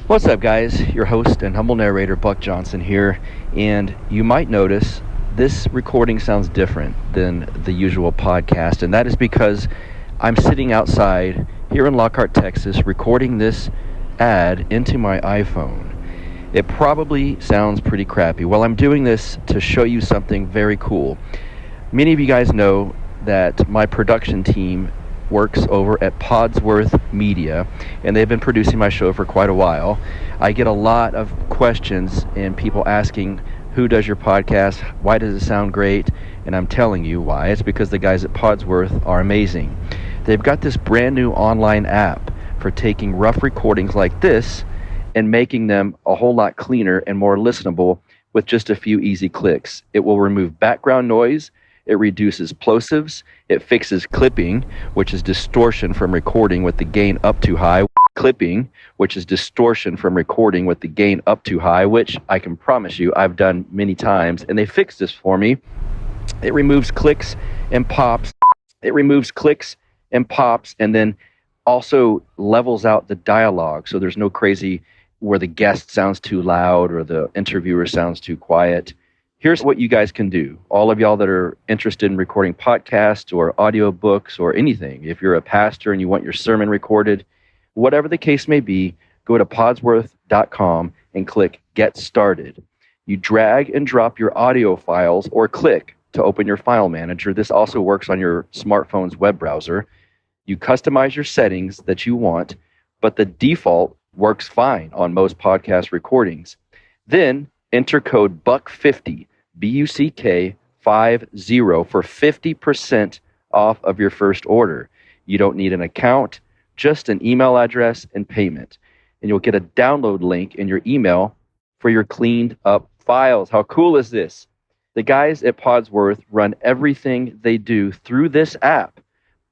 What's up, guys? Your host and humble narrator, Buck Johnson here, and you might notice this recording sounds different than the usual podcast, and that is because I'm sitting outside here in Lockhart, Texas, recording this ad into my iPhone. It probably sounds pretty crappy. Well, I'm doing this to show you something very cool. Many of you guys know that my production team works over at Podsworth Media, and they've been producing my show for quite a while. I get a lot of questions and people asking, who does your podcast? Why does it sound great? And I'm telling you why. It's because the guys at Podsworth are amazing. They've got this brand new online app for taking rough recordings like this and making them a whole lot cleaner and more listenable with just a few easy clicks. It will remove background noise. It reduces plosives. It fixes clipping, which is distortion from recording with the gain up too high. Clipping, which is distortion from recording with the gain up too high, which I can promise you I've done many times, and they fixed this for me. It removes clicks and pops. And then also levels out the dialogue, so there's no crazy where the guest sounds too loud or the interviewer sounds too quiet. Here's what you guys can do. All of y'all that are interested in recording podcasts or audiobooks or anything, if you're a pastor and you want your sermon recorded, whatever the case may be, go to podsworth.com and click Get Started. You drag and drop your audio files or click to open your file manager. This also works on your smartphone's web browser. You customize your settings that you want, but the default works fine on most podcast recordings. Then enter code BUCK50, BUCK50 for 50% off of your first order. You don't need an account, just an email address and payment. And you'll get a download link in your email for your cleaned up files. How cool is this? The guys at Podsworth run everything they do through this app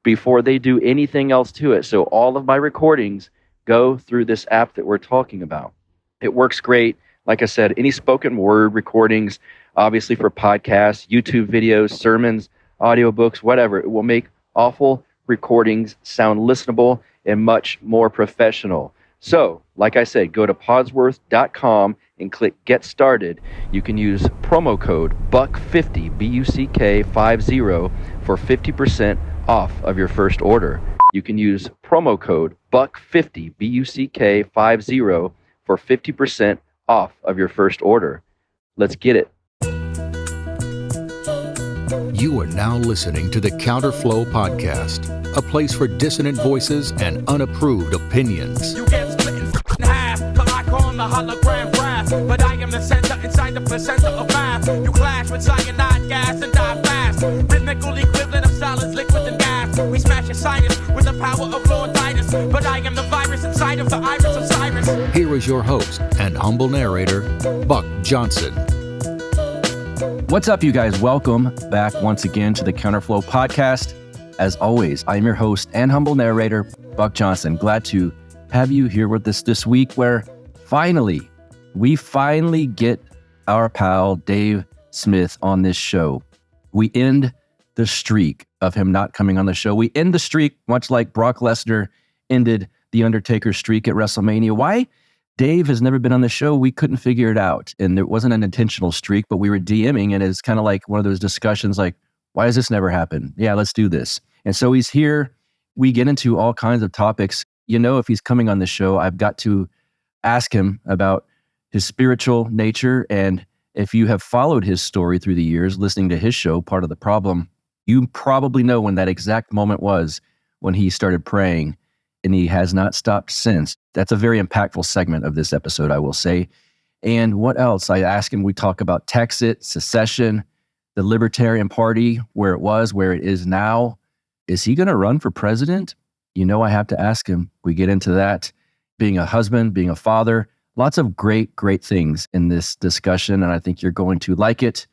before they do anything else to it. So all of my recordings go through this app that we're talking about. It works great. Like I said, any spoken word recordings, obviously for podcasts, YouTube videos, sermons, audiobooks, whatever, it will make awful recordings sound listenable and much more professional. So, like I said, go to podsworth.com and click Get Started. You can use promo code BUCK50, BUCK50 for 50% off of your first order. You can use promo code BUCK50, BUCK50 for 50% off of your first order. Let's get it. You are now listening to the Counterflow Podcast, a place for dissonant voices and unapproved opinions. You get split in half, but I call the hologram brass. But I am the center inside the placenta of math. You clash with cyanide gas and die fast. Rhythmical equivalent of solids, liquid and gas. We smash your sinus with the power of Lord Titus. But I am the virus inside of the iris of Cyrus. Here is your host and humble narrator, Buck Johnson. What's up, you guys? Welcome back once again to the Counterflow Podcast. As always, I'm your host and humble narrator, Buck Johnson. Glad to have you here with us this week where we finally get our pal Dave Smith on this show. We end the streak of him not coming on the show. We end the streak much like Brock Lesnar ended the Undertaker's streak at WrestleMania. Why Dave has never been on the show, we couldn't figure it out. And it wasn't an intentional streak, but we were DMing, and it's kind of like one of those discussions like, why does this never happen? Yeah, let's do this. And so he's here. We get into all kinds of topics. You know, if he's coming on the show, I've got to ask him about his spiritual nature. And if you have followed his story through the years, listening to his show, Part of the Problem, you probably know when that exact moment was when he started praying, and he has not stopped since. That's a very impactful segment of this episode, I will say. And what else? I ask him, we talk about Texit, secession, the Libertarian Party, where it was, where it is now. Is he going to run for president? You know, I have to ask him. We get into that. Being a husband, being a father, lots of great, great things in this discussion, and I think you're going to like it.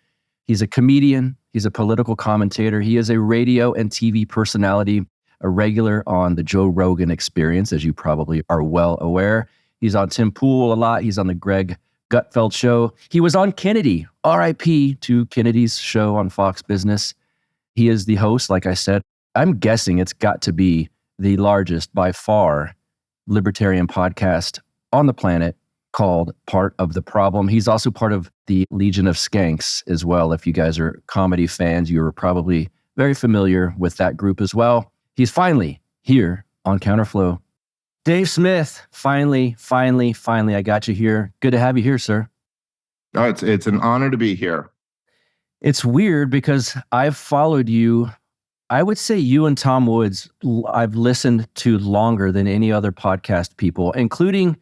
He's a comedian. He's a political commentator. He is a radio and TV personality, a regular on the Joe Rogan Experience, as you probably are well aware. He's on Tim Pool a lot. He's on the Greg Gutfeld show. He was on Kennedy, RIP to Kennedy's show on Fox Business. He is the host, like I said. I'm guessing it's got to be the largest, by far, libertarian podcast on the planet called Part of the Problem. He's also part of the Legion of Skanks as well. If you guys are comedy fans, you're probably very familiar with that group as well. He's finally here on Counterflow. Dave Smith, finally, I got you here. Good to have you here, sir. Oh, it's an honor to be here. It's weird because I've followed you. I would say you and Tom Woods, I've listened to longer than any other podcast people, including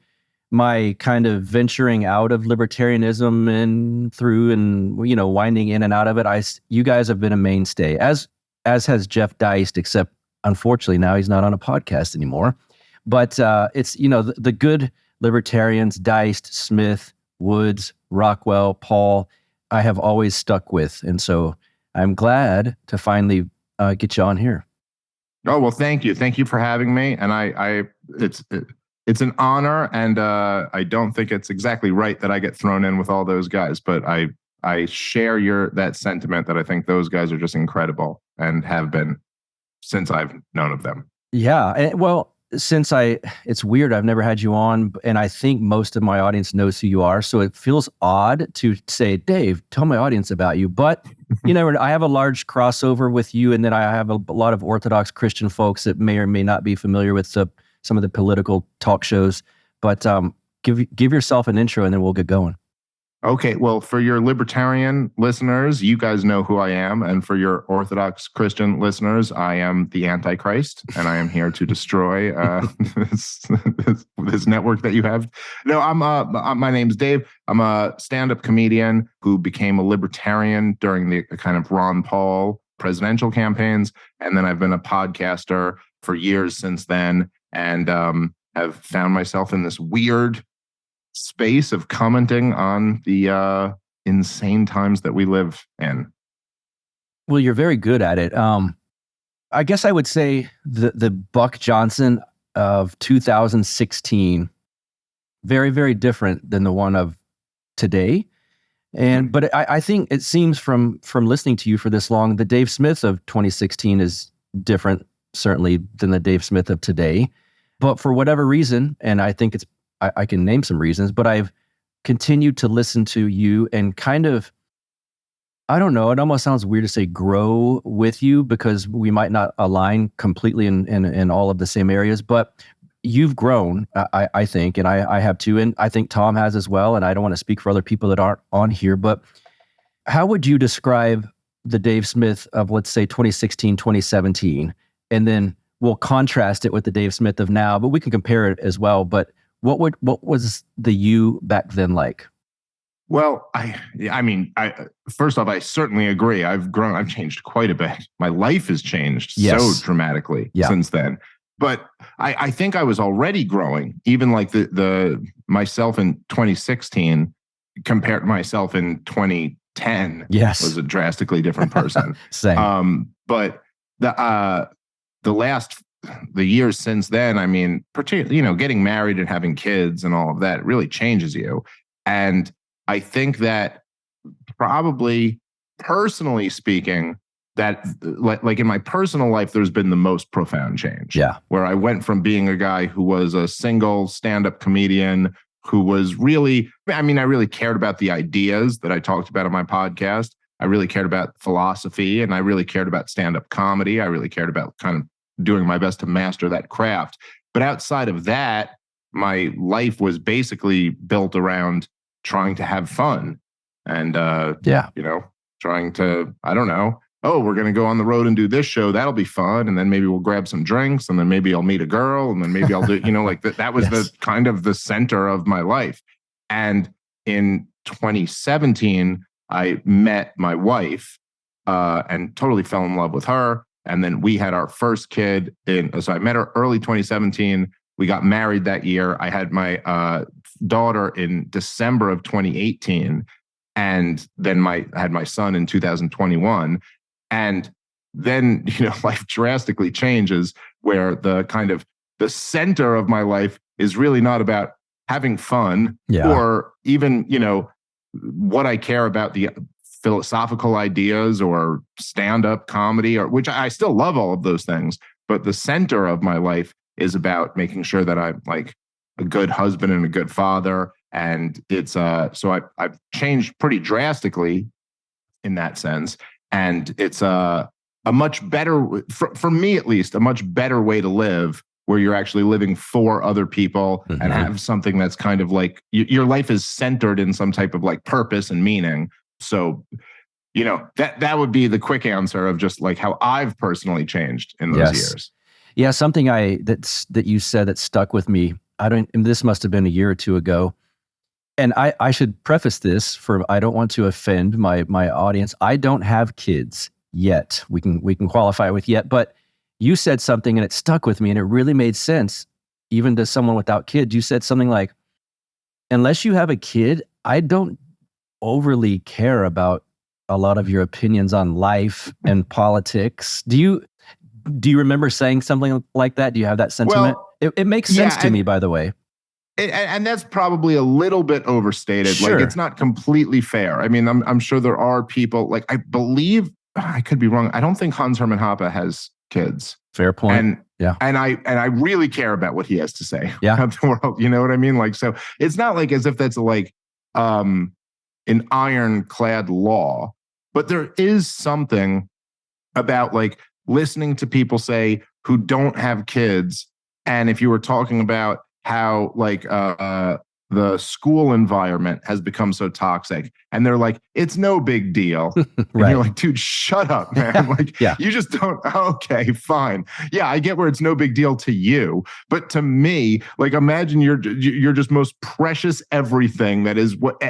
my kind of venturing out of libertarianism and through and, winding in and out of it. You guys have been a mainstay, as has Jeff Deist, except unfortunately now he's not on a podcast anymore. But it's, the good libertarians, Deist, Smith, Woods, Rockwell, Paul, I have always stuck with. And so I'm glad to finally get you on here. Oh, well, thank you. Thank you for having me. And it's an honor. And I don't think it's exactly right that I get thrown in with all those guys, but I share that sentiment that I think those guys are just incredible and have been since I've known of them. Yeah. Well, it's weird. I've never had you on, and I think most of my audience knows who you are. So it feels odd to say, Dave, tell my audience about you. But, I have a large crossover with you. And then I have a lot of Orthodox Christian folks that may or may not be familiar with some of the political talk shows. But give yourself an intro and then we'll get going. Okay, well, for your libertarian listeners, you guys know who I am. And for your Orthodox Christian listeners, I am the Antichrist, and I am here to destroy this network that you have. No, my name's Dave. I'm a stand-up comedian who became a libertarian during the kind of Ron Paul presidential campaigns. And then I've been a podcaster for years since then, and have found myself in this weird space of commenting on the insane times that we live in. Well, you're very good at it. I guess I would say the Buck Johnson of 2016, very, very different than the one of today. But I think it seems from listening to you for this long, the Dave Smith of 2016 is different, certainly, than the Dave Smith of today. But for whatever reason, and I think I can name some reasons, but I've continued to listen to you and kind of, I don't know, it almost sounds weird to say grow with you because we might not align completely in all of the same areas, but you've grown, I think, and I have too, and I think Tom has as well, and I don't want to speak for other people that aren't on here, but how would you describe the Dave Smith of, let's say, 2016, 2017, and then we'll contrast it with the Dave Smith of now, but we can compare it as well, but what was the you back then like? Well, I mean, first off, I certainly agree. I've grown. I've changed quite a bit. My life has changed so dramatically since then. But I think I was already growing, even like the myself in 2016 compared to myself in 2010. Yes, was a drastically different person. Same. But the years since then, I mean, particularly, getting married and having kids and all of that really changes you. And I think that probably personally speaking, that like in my personal life, there's been the most profound change. Yeah. Where I went from being a guy who was a single stand-up comedian who was really, I really cared about the ideas that I talked about on my podcast. I really cared about philosophy, and I really cared about stand-up comedy. I really cared about kind of doing my best to master that craft. But outside of that, my life was basically built around trying to have fun and, trying to, I don't know, we're going to go on the road and do this show. That'll be fun. And then maybe we'll grab some drinks, and then maybe I'll meet a girl, and then maybe I'll do, like that was the kind of the center of my life. And in 2017, I met my wife and totally fell in love with her. And then we had our first kid so I met her early 2017. We got married that year. I had my daughter in December of 2018. And then I had my son in 2021. And then, life drastically changes where the center of my life is really not about having fun or even, what I care about, the philosophical ideas or stand-up comedy, or which I still love all of those things, but the center of my life is about making sure that I'm like a good husband and a good father. And it's so I've changed pretty drastically in that sense. And it's a much better, for me at least, a much better way to live, where you're actually living for other people and have something that's kind of like your life is centered in some type of like purpose and meaning. So, that would be the quick answer of just like how I've personally changed in those years. Yeah, something that you said that stuck with me. This must have been a year or two ago. And I should preface this I don't want to offend my audience. I don't have kids yet. We can qualify with yet, but you said something and it stuck with me and it really made sense, even to someone without kids. You said something like, unless you have a kid, I don't overly care about a lot of your opinions on life and politics. Do you remember saying something like that? Do you have that sentiment? Well, it makes sense to me, by the way. And that's probably a little bit overstated. Sure. Like, it's not completely fair. I mean, I'm sure there are people, like, I believe, I could be wrong, I don't think Hans Hermann Hoppe has kids. Fair point. And I really care about what he has to say about the world. You know what I mean? Like, so it's not like as if that's like an ironclad law, but there is something about like listening to people say who don't have kids. And if you were talking about how like the school environment has become so toxic, and they're like, it's no big deal. Right. And you're like, dude, shut up, man. Like, you just don't. Okay, fine. Yeah, I get where it's no big deal to you, but to me, like, imagine you're just most precious everything that is what.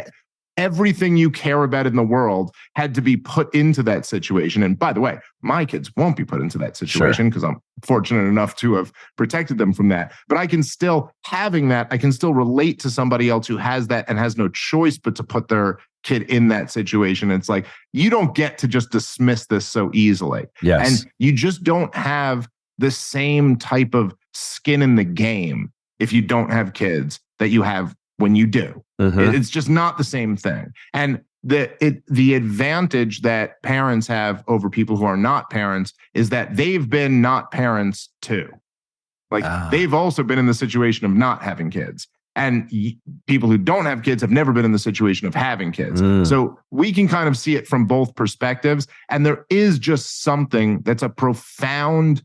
Everything you care about in the world had to be put into that situation. And by the way, my kids won't be put into that situation because I'm fortunate enough to have protected them from that. But I can still, having that, I can still relate to somebody else who has that and has no choice but to put their kid in that situation. It's like, you don't get to just dismiss this so easily. Yes. And you just don't have the same type of skin in the game if you don't have kids that you have when you do. It's just not the same thing. And the advantage that parents have over people who are not parents is that they've been not parents too. Like, they've also been in the situation of not having kids. And people who don't have kids have never been in the situation of having kids. So we can kind of see it from both perspectives. And there is just something that's a profound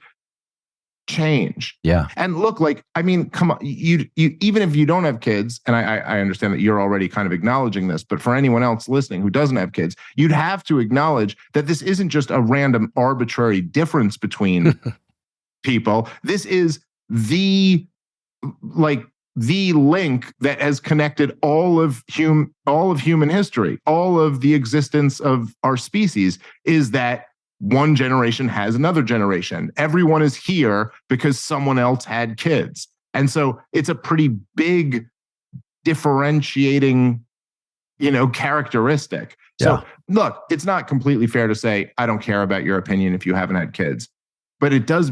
change. Yeah. And look, like, I mean, come on, you even if you don't have kids, and I understand that you're already kind of acknowledging this, but for anyone else listening who doesn't have kids, you'd have to acknowledge that this isn't just a random arbitrary difference between people. This is the link that has connected all of human history, all of the existence of our species, is that one generation has another generation. Everyone is here because someone else had kids. And so it's a pretty big differentiating, characteristic. So look, it's not completely fair to say, I don't care about your opinion if you haven't had kids, but it does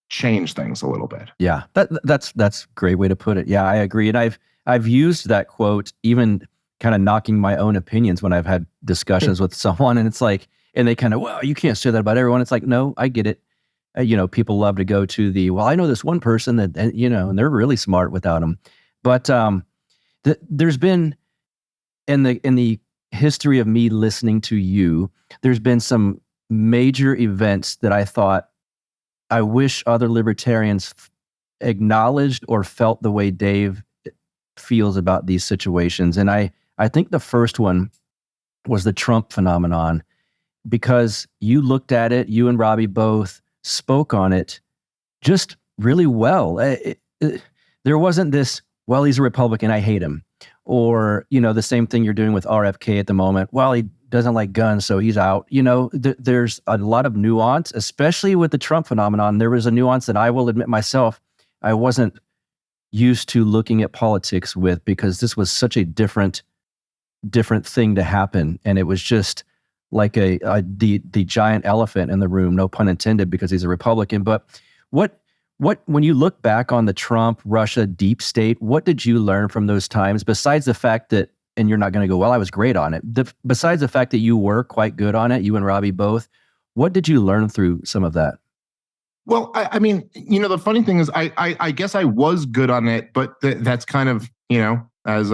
change things a little bit. Yeah. That's a great way to put it. Yeah, I agree. And I've used that quote, even kind of knocking my own opinions when I've had discussions with someone, and it's like, and they kind of, well, you can't say that about everyone. It's like, no, I get it. People love to go to I know this one person that, and they're really smart without them. But there's been, in the history of me listening to you, there's been some major events that I thought, I wish other libertarians acknowledged or felt the way Dave feels about these situations. And I think the first one was the Trump phenomenon, because you looked at it, you and Robbie both spoke on it just really well. There wasn't this, well, he's a Republican, I hate him. Or, the same thing you're doing with RFK at the moment. Well, he doesn't like guns, so he's out. There's a lot of nuance, especially with the Trump phenomenon. There was a nuance that I will admit myself, I wasn't used to looking at politics with, because this was such a different thing to happen. And it was just like the giant elephant in the room, no pun intended, because he's a Republican. But what when you look back on the Trump, Russia, deep state, what did you learn from those times, besides the fact that, and you're not going to go, well, I was great on it. Besides the fact that you were quite good on it, you and Robbie both, what did you learn through some of that? Well, I mean, the funny thing is, I guess I was good on it, but that's kind of, as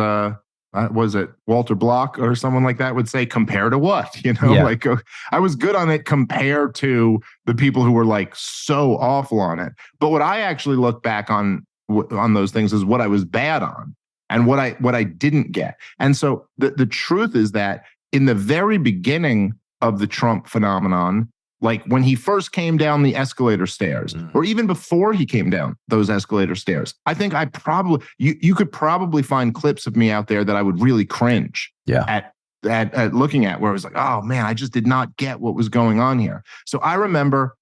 was it Walter Block or someone like that would say, compare to what, Yeah. like I was good on it compared to the people who were like so awful on it. But what I actually look back on those things is what I was bad on and what I didn't get. And so the truth is that in the very beginning of the Trump phenomenon, like when he first came down the escalator stairs, or even before he came down those escalator stairs, I think I probably, you could probably find clips of me out there that I would really cringe at looking at, where I was like, oh man, I just did not get what was going on here. So I remember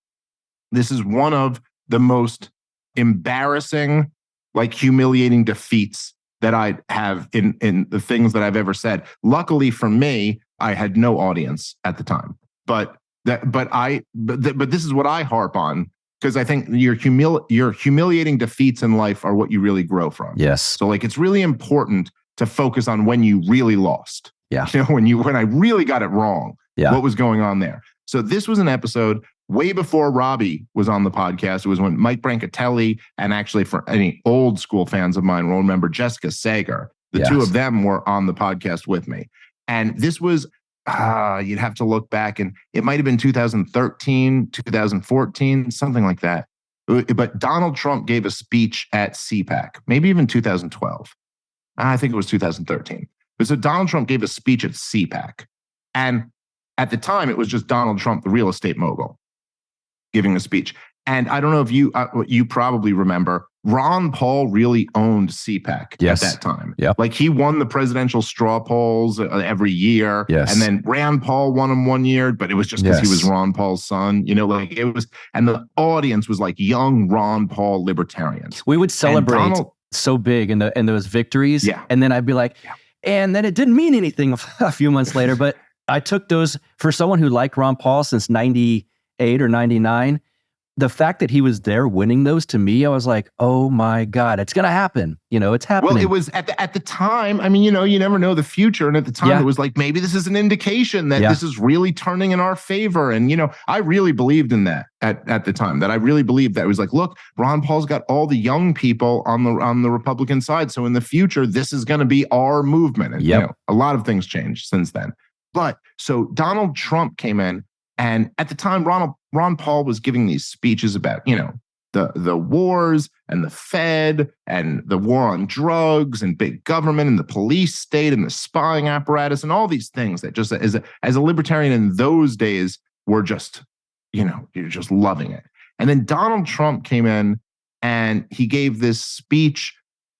this is one of the most embarrassing, like humiliating defeats that I have in the things that I've ever said. Luckily for me, I had no audience at the time, but this is what I harp on, because I think your humiliating defeats in life are what you really grow from. Yes. So like, it's really important to focus on when you really lost. Yeah. When I really got it wrong. Yeah. What was going on there? So this was an episode way before Robbie was on the podcast. It was when Mike Brancatelli, and actually for any old school fans of mine will remember Jessica Sager. The two of them were on the podcast with me. And this was, you'd have to look back, and it might have been 2013, 2014, something like that. But Donald Trump gave a speech at CPAC, maybe even 2012. I think it was 2013. But so Donald Trump gave a speech at CPAC. And at the time, it was just Donald Trump, the real estate mogul, giving a speech. And I don't know if you probably remember, Ron Paul really owned CPAC at that time. Yep. Like he won the presidential straw polls every year. Yes. And then Rand Paul won him one year, but it was just because he was Ron Paul's son. Like it was, and the audience was like young Ron Paul libertarians. We would celebrate so big in those victories. Yeah. And then I'd be like, and then it didn't mean anything a few months later, but I took those, for someone who liked Ron Paul since 98 or 99, the fact that he was there winning those, to me, I was like, oh my God, it's going to happen. It's happening. Well, it was at the time, I mean, you never know the future. And at the time it was like, maybe this is an indication that this is really turning in our favor. And, I really believed in that at the time, that I really believed that. It was like, look, Ron Paul's got all the young people on the Republican side. So in the future, this is going to be our movement. And, a lot of things changed since then. But so Donald Trump came in, and at the time, Ron Paul was giving these speeches about, the wars and the Fed and the war on drugs and big government and the police state and the spying apparatus and all these things that just as a libertarian in those days were just, you're just loving it. And then Donald Trump came in and he gave this speech,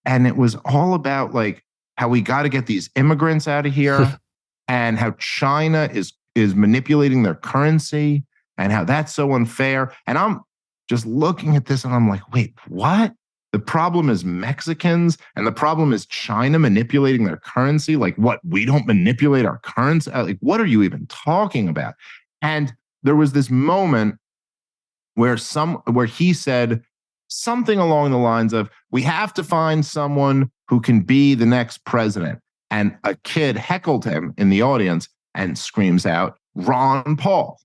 and it was all about like how we got to get these immigrants out of here and how China is manipulating their currency and how that's so unfair. And I'm just looking at this and I'm like, wait, what? The problem is Mexicans and the problem is China manipulating their currency? Like what? We don't manipulate our currency? Like, what are you even talking about? And there was this moment where he said something along the lines of, we have to find someone who can be the next president. And a kid heckled him in the audience and screams out, Ron Paul,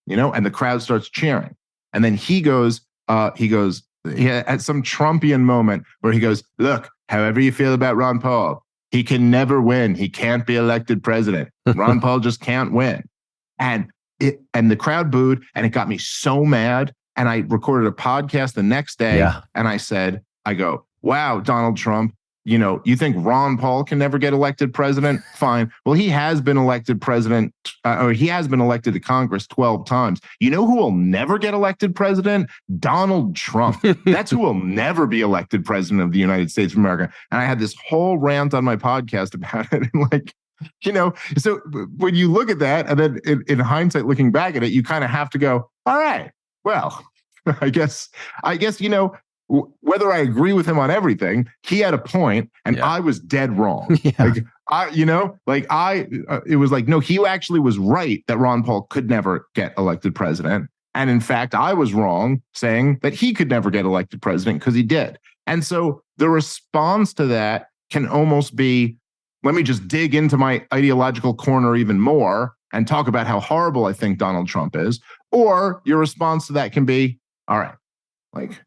and the crowd starts cheering. And then he goes at some Trumpian moment where he goes, look, however you feel about Ron Paul, he can never win. He can't be elected president. Ron Paul just can't win. And the crowd booed, and it got me so mad. And I recorded a podcast the next day. Yeah. And I go, wow, Donald Trump, you think Ron Paul can never get elected president? Fine. Well, he has been elected president, or he has been elected to Congress 12 times. You know who will never get elected president? Donald Trump. That's who will never be elected president of the United States of America. And I had this whole rant on my podcast about it. And like, so when you look at that, and then in hindsight, looking back at it, you kind of have to go, all right, well, I guess, whether I agree with him on everything, he had a point, and I was dead wrong. Yeah. It was like, no, he actually was right that Ron Paul could never get elected president. And in fact, I was wrong saying that he could never get elected president because he did. And so the response to that can almost be, let me just dig into my ideological corner even more and talk about how horrible I think Donald Trump is. Or your response to that can be, all right, like,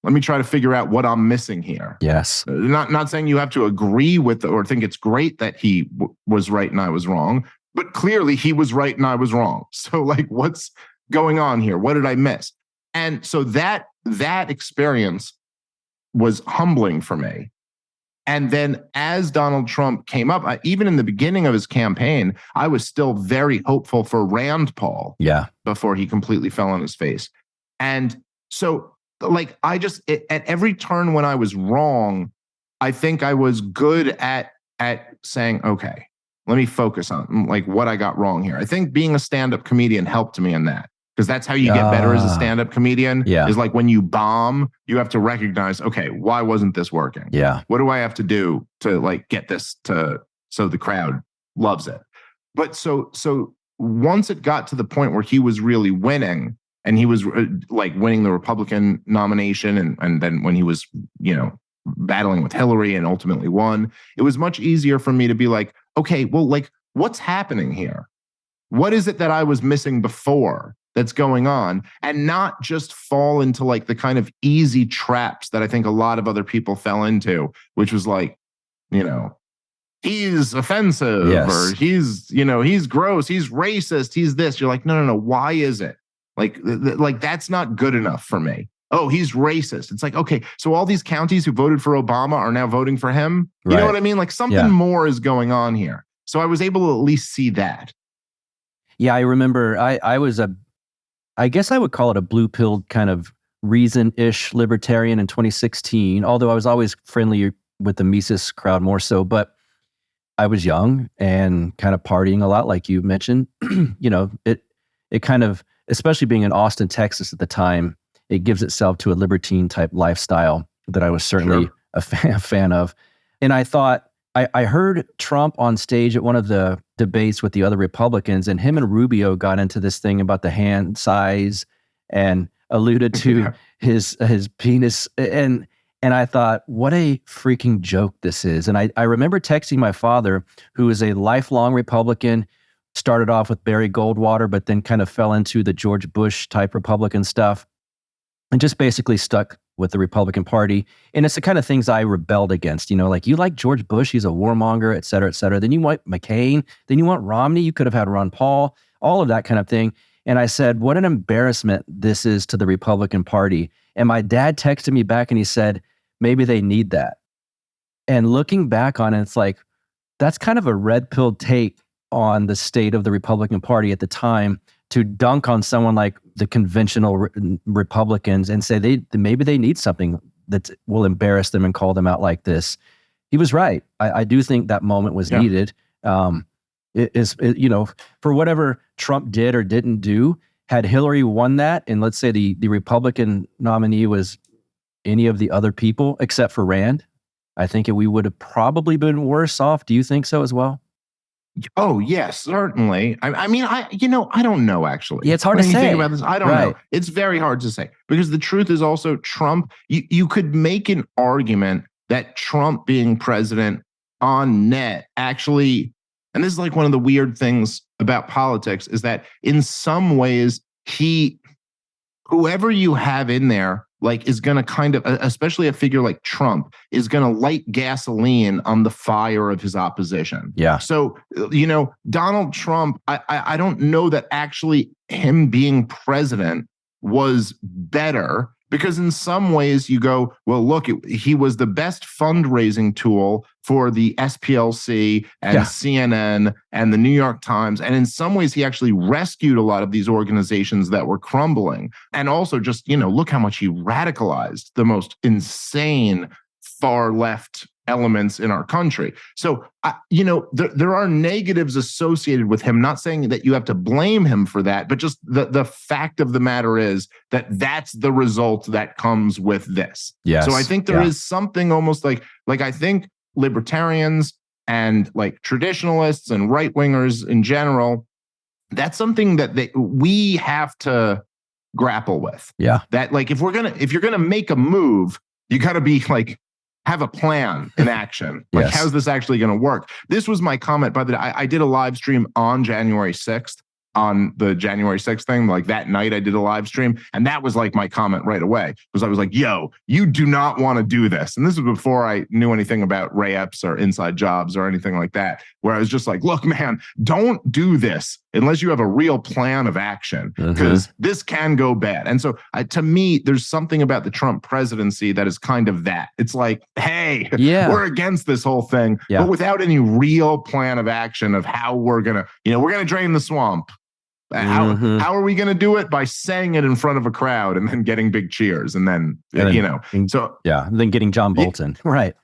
let me try to figure out what I'm missing here. Yes. Not saying you have to agree with or think it's great that he was right and I was wrong, but clearly he was right and I was wrong. So like, what's going on here? What did I miss? And so that experience was humbling for me. And then as Donald Trump came up, even in the beginning of his campaign, I was still very hopeful for Rand Paul. Yeah. Before he completely fell on his face. And so like, at every turn when I was wrong, I think I was good at saying, okay, let me focus on like what I got wrong here. I think being a stand-up comedian helped me in that. Because that's how you get better as a stand-up comedian. Yeah. Is like when you bomb, you have to recognize, okay, why wasn't this working? Yeah. What do I have to do to like get this so the crowd loves it? But so once it got to the point where he was really winning, and he was like winning the Republican nomination, and then when he was, battling with Hillary and ultimately won, it was much easier for me to be like, okay, well, like, what's happening here? What is it that I was missing before that's going on, and not just fall into like the kind of easy traps that I think a lot of other people fell into, which was like, he's offensive, yes, or he's gross, he's racist, he's this. You're like, no. Why is it? Like that's not good enough for me. Oh, he's racist. It's like, okay, so all these counties who voted for Obama are now voting for him. You know what I mean? Like something more is going on here. So I was able to at least see that. Yeah, I remember I guess I would call it a blue-pilled kind of reason-ish libertarian in 2016, although I was always friendly with the Mises crowd more so, but I was young and kind of partying a lot, like you mentioned. It kind of, especially being in Austin, Texas at the time, it gives itself to a libertine type lifestyle that I was certainly a fan of. And I thought, I heard Trump on stage at one of the debates with the other Republicans, and him and Rubio got into this thing about the hand size and alluded to his penis. And I thought, what a freaking joke this is. And I remember texting my father, who is a lifelong Republican, started off with Barry Goldwater, but then kind of fell into the George Bush type Republican stuff, and just basically stuck with the Republican Party. And it's the kind of things I rebelled against, like, you like George Bush, he's a warmonger, et cetera, et cetera. Then you want McCain, then you want Romney, you could have had Ron Paul, all of that kind of thing. And I said, what an embarrassment this is to the Republican Party. And my dad texted me back and he said, maybe they need that. And looking back on it, it's like, that's kind of a red-pilled take on the state of the Republican Party at the time, to dunk on someone like the conventional Republicans and say maybe they need something that will embarrass them and call them out like this. He was right. I do think that moment was needed. For whatever Trump did or didn't do, had Hillary won that, and let's say the Republican nominee was any of the other people except for Rand, I think we would have probably been worse off. Do you think so as well? Oh, yes, certainly. I mean, I don't know, actually. Yeah, it's hard to say. Think about this, I don't know. It's very hard to say, because the truth is also Trump, you could make an argument that Trump being president on net actually, and this is like one of the weird things about politics, is that in some ways, whoever you have in there, like, is going to kind of, especially a figure like Trump, is going to light gasoline on the fire of his opposition. Yeah. So, Donald Trump, I don't know that actually him being president was better, because in some ways you go, well, look, he was the best fundraising tool for the SPLC and CNN and the New York Times. And in some ways, he actually rescued a lot of these organizations that were crumbling. And also just, look how much he radicalized the most insane far left elements in our country. So, there are negatives associated with him, not saying that you have to blame him for that, but just the fact of the matter is that that's the result that comes with this. Yes. So I think there is something almost like I think libertarians and like traditionalists and right-wingers in general, that's something that we have to grapple with. Yeah. That like, if you're going to make a move, you got to be like, have a plan in action. Like, how's this actually going to work? This was my comment, by the way. I did a live stream on January 6th, on the January 6th thing. Like that night I did a live stream, and that was like my comment right away, because I was like, yo, you do not want to do this. And this was before I knew anything about Ray-Eps or inside jobs or anything like that, where I was just like, look, man, don't do this unless you have a real plan of action, because this can go bad. And so to me, there's something about the Trump presidency that is kind of that. It's like, hey, we're against this whole thing, but without any real plan of action of how we're going to drain the swamp. How are we going to do it? By saying it in front of a crowd and then getting big cheers and then then getting John Bolton. Right.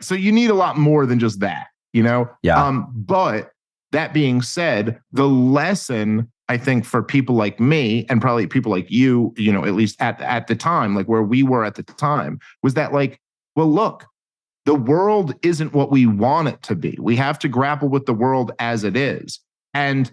So you need a lot more than just that, but that being said, the lesson, I think, for people like me and probably people like you, at least at the time, like where we were at the time, was that like, well, look, the world isn't what we want it to be. We have to grapple with the world as it is. And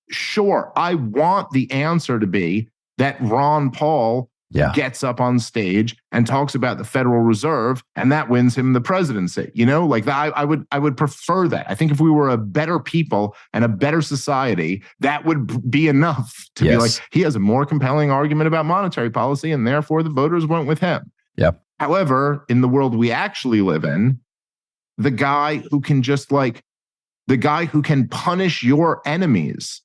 sure, I want the answer to be that Ron Paul gets up on stage and talks about the Federal Reserve, and that wins him the presidency. Like that, I would prefer that. I think if we were a better people and a better society, that would be enough to be like, he has a more compelling argument about monetary policy, and therefore the voters went with him. Yep. However, in the world we actually live in, the guy who can punish your enemies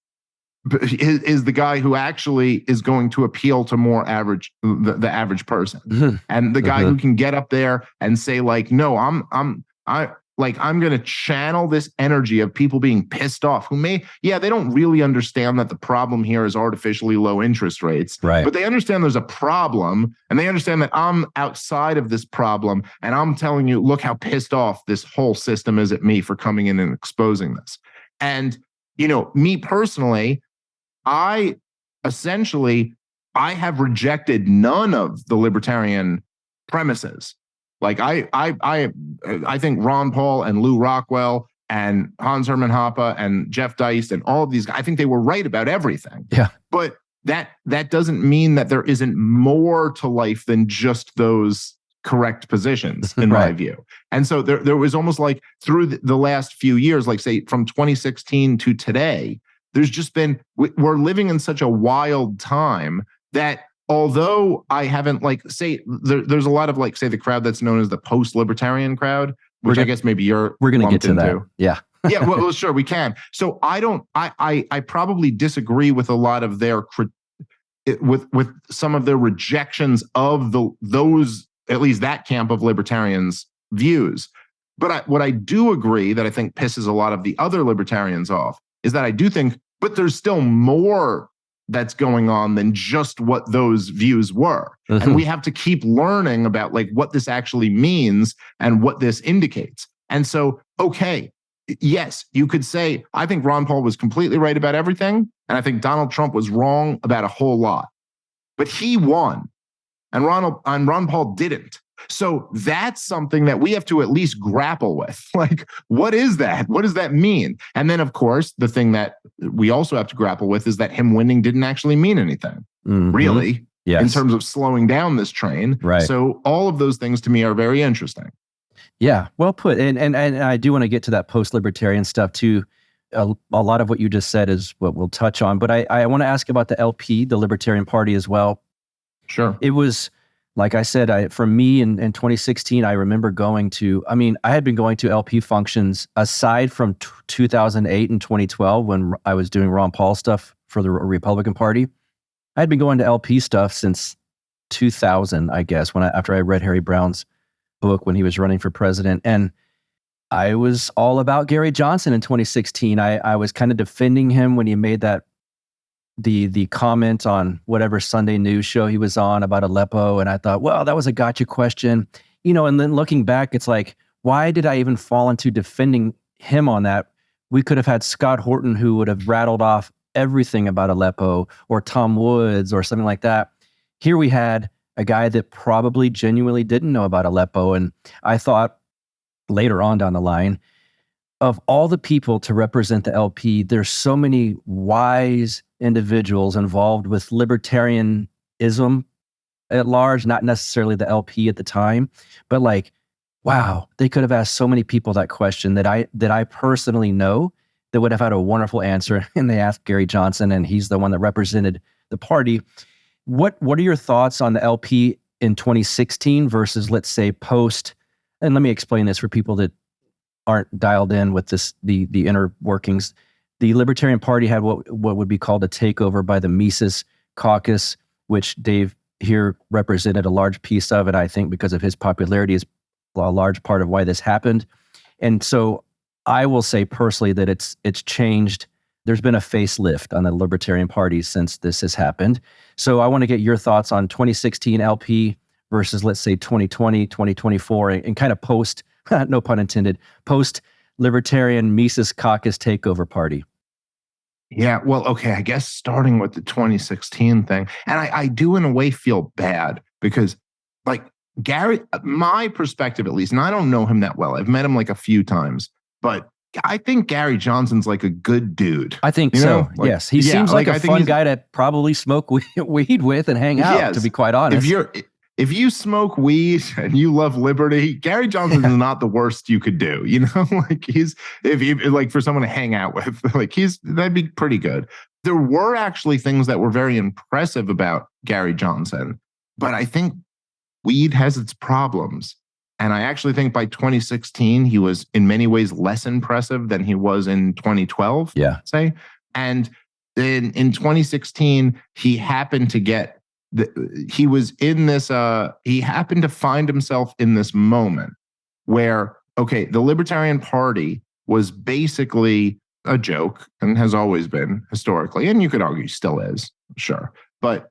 is the guy who actually is going to appeal to the average person. And the guy who can get up there and say like, no, I'm going to channel this energy of people being pissed off who they don't really understand that the problem here is artificially low interest rates, right? But they understand there's a problem, and they understand that I'm outside of this problem, and I'm telling you, look how pissed off this whole system is at me for coming in and exposing this. And, me personally, I have rejected none of the libertarian premises. Like I think Ron Paul and Lou Rockwell and Hans Hermann Hoppe and Jeff Deist and all of these guys, I think they were right about everything. Yeah. But that doesn't mean that there isn't more to life than just those correct positions, in my view. And so there was almost like through the last few years, like say from 2016 to today, there's just been, we're living in such a wild time that although I haven't there's a lot of the crowd that's known as the post-libertarian crowd, which I guess maybe we're going to get to that. Yeah. Yeah. Well, sure, we can. So I probably disagree with a lot of their, with some of their rejections of those, at least that camp of libertarians' views. But what I do agree that I think pisses a lot of the other libertarians off is that I do think, but there's still more that's going on than just what those views were. And we have to keep learning about what this actually means and what this indicates. And so, okay, yes, you could say, I think Ron Paul was completely right about everything, and I think Donald Trump was wrong about a whole lot. But he won, and Ron Paul didn't. So that's something that we have to at least grapple with. Like, what is that? What does that mean? And then, of course, the thing that we also have to grapple with is that him winning didn't actually mean anything, really, in terms of slowing down this train. Right. So all of those things to me are very interesting. Yeah, well put. And I do want to get to that post-libertarian stuff too. A lot of what you just said is what we'll touch on. But I want to ask about the LP, the Libertarian Party, as well. Sure. It was, like I said, for me in 2016, I remember I had been going to LP functions aside from 2008 and 2012 when I was doing Ron Paul stuff for the Republican Party. I had been going to LP stuff since 2000, I guess, after I read Harry Brown's book when he was running for president. And I was all about Gary Johnson in 2016. I was kind of defending him when he made the comment on whatever Sunday news show he was on about Aleppo. And I thought, well, that was a gotcha question. And then looking back, it's like, why did I even fall into defending him on that? We could have had Scott Horton, who would have rattled off everything about Aleppo, or Tom Woods or something like that. Here we had a guy that probably genuinely didn't know about Aleppo. And I thought later on down the line, of all the people to represent the LP, there's so many wise individuals involved with libertarianism at large, not necessarily the LP at the time, but wow, they could have asked so many people that question that I personally know that would have had a wonderful answer. And they asked Gary Johnson, and he's the one that represented the party. What are your thoughts on the LP in 2016 versus, let's say, post? And let me explain this for people that aren't dialed in with this, the inner workings. The Libertarian Party had what would be called a takeover by the Mises Caucus, which Dave here represented a large piece of it. I think because of his popularity is a large part of why this happened. And so I will say personally that it's changed. There's been a facelift on the Libertarian Party since this has happened. So I want to get your thoughts on 2016 LP versus, let's say, 2020, 2024, and kind of post, no pun intended, post Libertarian Mises Caucus takeover party. Yeah, well, okay, I guess starting with the 2016 thing, and I do in a way feel bad because, like, Gary, my perspective at least, and I don't know him that well. I've met him like a few times, but I think Gary Johnson's like a good dude. I think so. Like, yes, he seems like a fun guy to probably smoke weed with and hang out. Yes. To be quite honest, if you smoke weed and you love liberty, Gary Johnson is not the worst you could do. You know, like if you like for someone to hang out with, like that'd be pretty good. There were actually things that were very impressive about Gary Johnson, but I think weed has its problems. And I actually think by 2016, he was in many ways less impressive than he was in 2012, say. And then in 2016, he happened to get, he was in this, he happened to find himself in this moment where, okay, the Libertarian Party was basically a joke and has always been historically, and you could argue still is, sure. But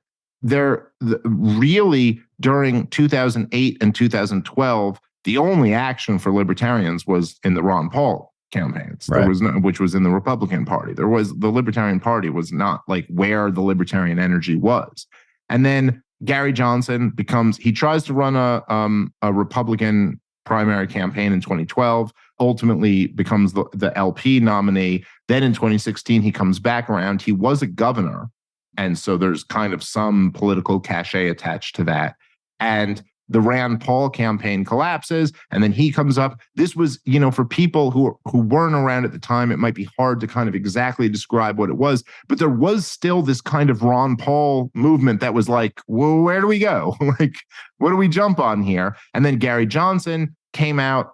really during 2008 and 2012, the only action for libertarians was in the Ron Paul campaigns. Right. There was no, which was in the Republican Party. The Libertarian Party was not like where the libertarian energy was. And then Gary Johnson he tries to run a Republican primary campaign in 2012, ultimately becomes the LP nominee. Then in 2016, he comes back around. He was a governor. And so there's kind of some political cachet attached to that. And the Rand Paul campaign collapses, and then he comes up. This was, for people who weren't around at the time, it might be hard to kind of exactly describe what it was, but there was still this kind of Ron Paul movement that was like, well, where do we go? Like, what do we jump on here? And then Gary Johnson came out.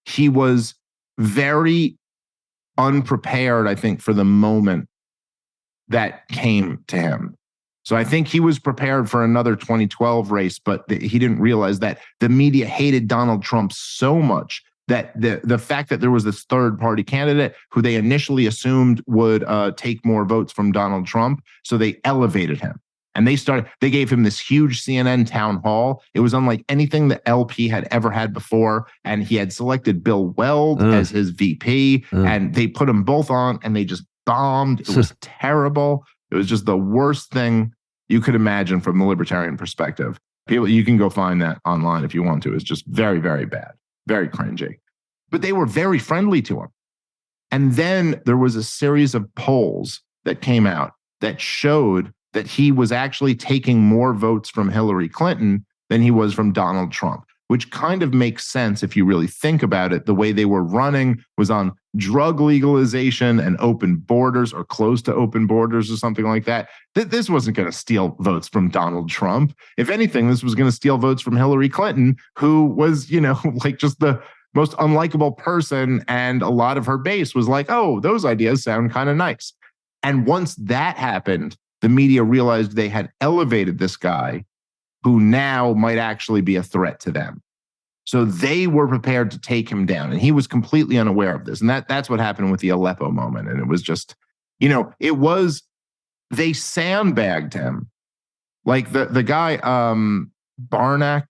He was very unprepared, I think, for the moment that came to him. So I think he was prepared for another 2012 race, but he didn't realize that the media hated Donald Trump so much that the fact that there was this third party candidate who they initially assumed would take more votes from Donald Trump. So they elevated him and they gave him this huge CNN town hall. It was unlike anything the LP had ever had before. And he had selected Bill Weld as his VP and they put them both on and they just bombed. It was terrible. It was just the worst thing you could imagine from the libertarian perspective. People, you can go find that online if you want to. It's just very, very bad, very cringy. But they were very friendly to him. And then there was a series of polls that came out that showed that he was actually taking more votes from Hillary Clinton than he was from Donald Trump, which kind of makes sense if you really think about it. The way they were running was on drug legalization and open borders or close to open borders or something like that. This wasn't going to steal votes from Donald Trump. If anything, this was going to steal votes from Hillary Clinton, who was, like just the most unlikable person. And a lot of her base was like, oh, those ideas sound kind of nice. And once that happened, the media realized they had elevated this guy who now might actually be a threat to them. So they were prepared to take him down, and he was completely unaware of this. And that's what happened with the Aleppo moment. And it was just, they sandbagged him. Like the guy, Barniak,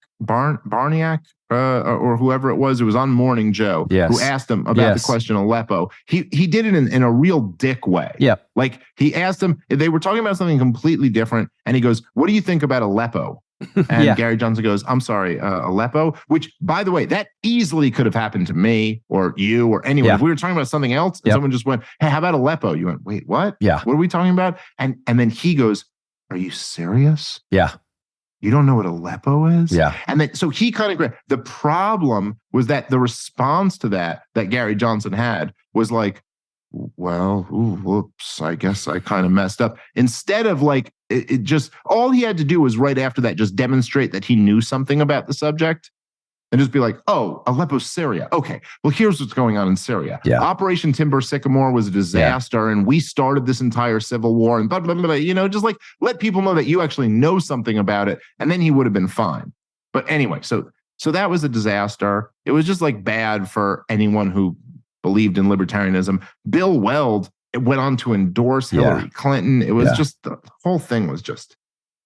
or whoever it was on Morning Joe, who asked him about the question Aleppo. He did it in a real dick way. Yeah. Like he asked him, they were talking about something completely different. And he goes, what do you think about Aleppo? And Gary Johnson goes, I'm sorry, Aleppo, which, by the way, that easily could have happened to me or you or anyone. Yeah. If we were talking about something else and someone just went, hey, how about Aleppo? You went, wait, what? Yeah. What are we talking about? And then he goes, are you serious? Yeah. You don't know what Aleppo is? Yeah. And then, so he kind of, the problem was that the response to that Gary Johnson had was like, well, ooh, whoops, I guess I kind of messed up. Instead of like, it just, all he had to do was right after that, just demonstrate that he knew something about the subject and just be like, oh, Aleppo, Syria. Okay, well, here's what's going on in Syria. Yeah. Operation Timber Sycamore was a disaster, and we started this entire civil war and blah, blah, blah, blah. You know, just like let people know that you actually know something about it, and then he would have been fine. But anyway, so that was a disaster. It was just like bad for anyone who believed in libertarianism. Bill Weld went on to endorse Hillary Clinton. It was just, the whole thing was just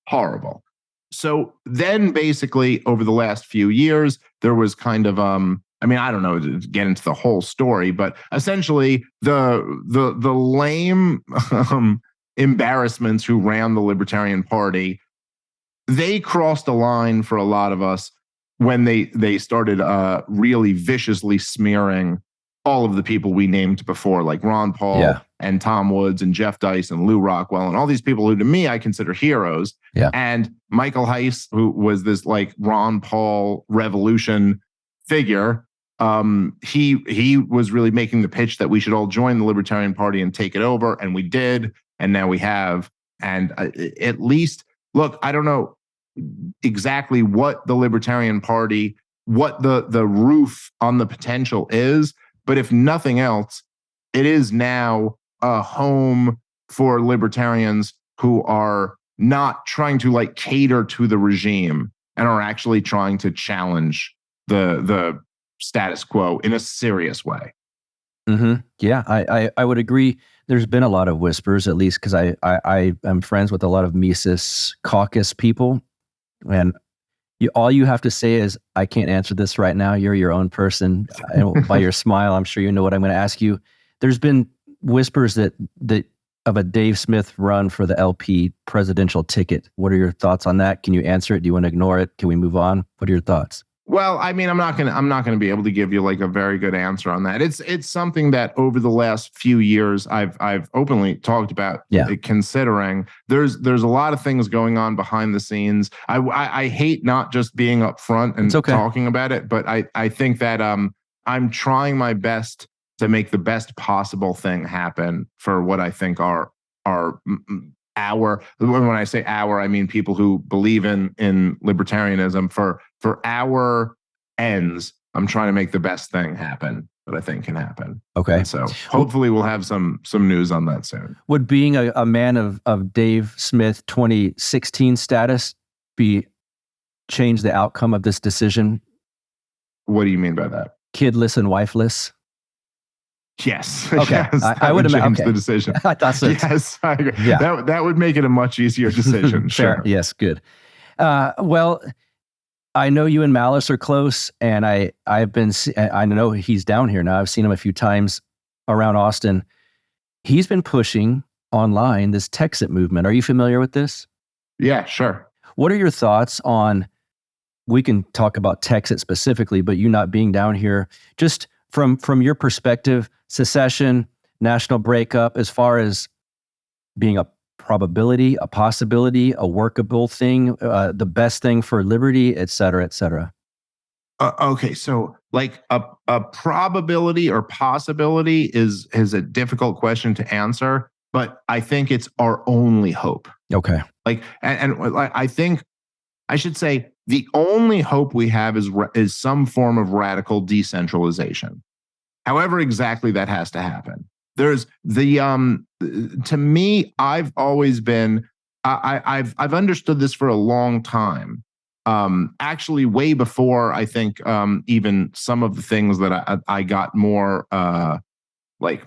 horrible. So then basically over the last few years, there was kind of, I mean, I don't know to get into the whole story, but essentially the lame embarrassments who ran the Libertarian Party, they crossed a line for a lot of us when they started really viciously smearing all of the people we named before, like Ron Paul and Tom Woods and Jeff Dice and Lou Rockwell and all these people who to me I consider heroes. Yeah. And Michael Heiss, who was this like Ron Paul revolution figure, he was really making the pitch that we should all join the Libertarian Party and take it over, and we did, and now we have. And at least, look, I don't know exactly what the Libertarian Party, what the roof on the potential is, but if nothing else, it is now a home for libertarians who are not trying to like cater to the regime and are actually trying to challenge the status quo in a serious way. Mm-hmm. Yeah, I would agree. There's been a lot of whispers, at least because I am friends with a lot of Mises caucus people, and all you have to say is, I can't answer this right now. You're your own person. By your smile, I'm sure you know what I'm going to ask you. There's been whispers that of a Dave Smith run for the LP presidential ticket. What are your thoughts on that? Can you answer it? Do you want to ignore it? Can we move on? What are your thoughts? Well, I mean, I'm not gonna be able to give you like a very good answer on that. It's something that over the last few years I've openly talked about considering. There's a lot of things going on behind the scenes. I hate not just being upfront and talking about it, but I think that I'm trying my best to make the best possible thing happen for what I think are our, when I say our, I mean people who believe in libertarianism. For our ends, I'm trying to make the best thing happen that I think can happen. Okay. And so hopefully we'll have some news on that soon. Would being a man of Dave Smith 2016 status change the outcome of this decision? What do you mean by that? Kidless and wifeless? Yes. Okay. Yes, I would change the decision. I thought so. Yes, I agree. Yeah. That would make it a much easier decision. Sure. Yes, good. Well, I know you and Malice are close, and I know he's down here now. I've seen him a few times around Austin. He's been pushing online this Texit movement. Are you familiar with this? Yeah, sure. What are your thoughts on, we can talk about Texit specifically, but you not being down here, just from your perspective, secession, national breakup, as far as being a probability, a possibility, a workable thing, the best thing for liberty, et cetera, et cetera? Okay, so like a probability or possibility is a difficult question to answer, but I think it's our only hope. Okay. Like, and I think I should say the only hope we have is some form of radical decentralization. However, exactly that has to happen. There's the to me, I've always been I've understood this for a long time. Actually, way before I think even some of the things that I got more like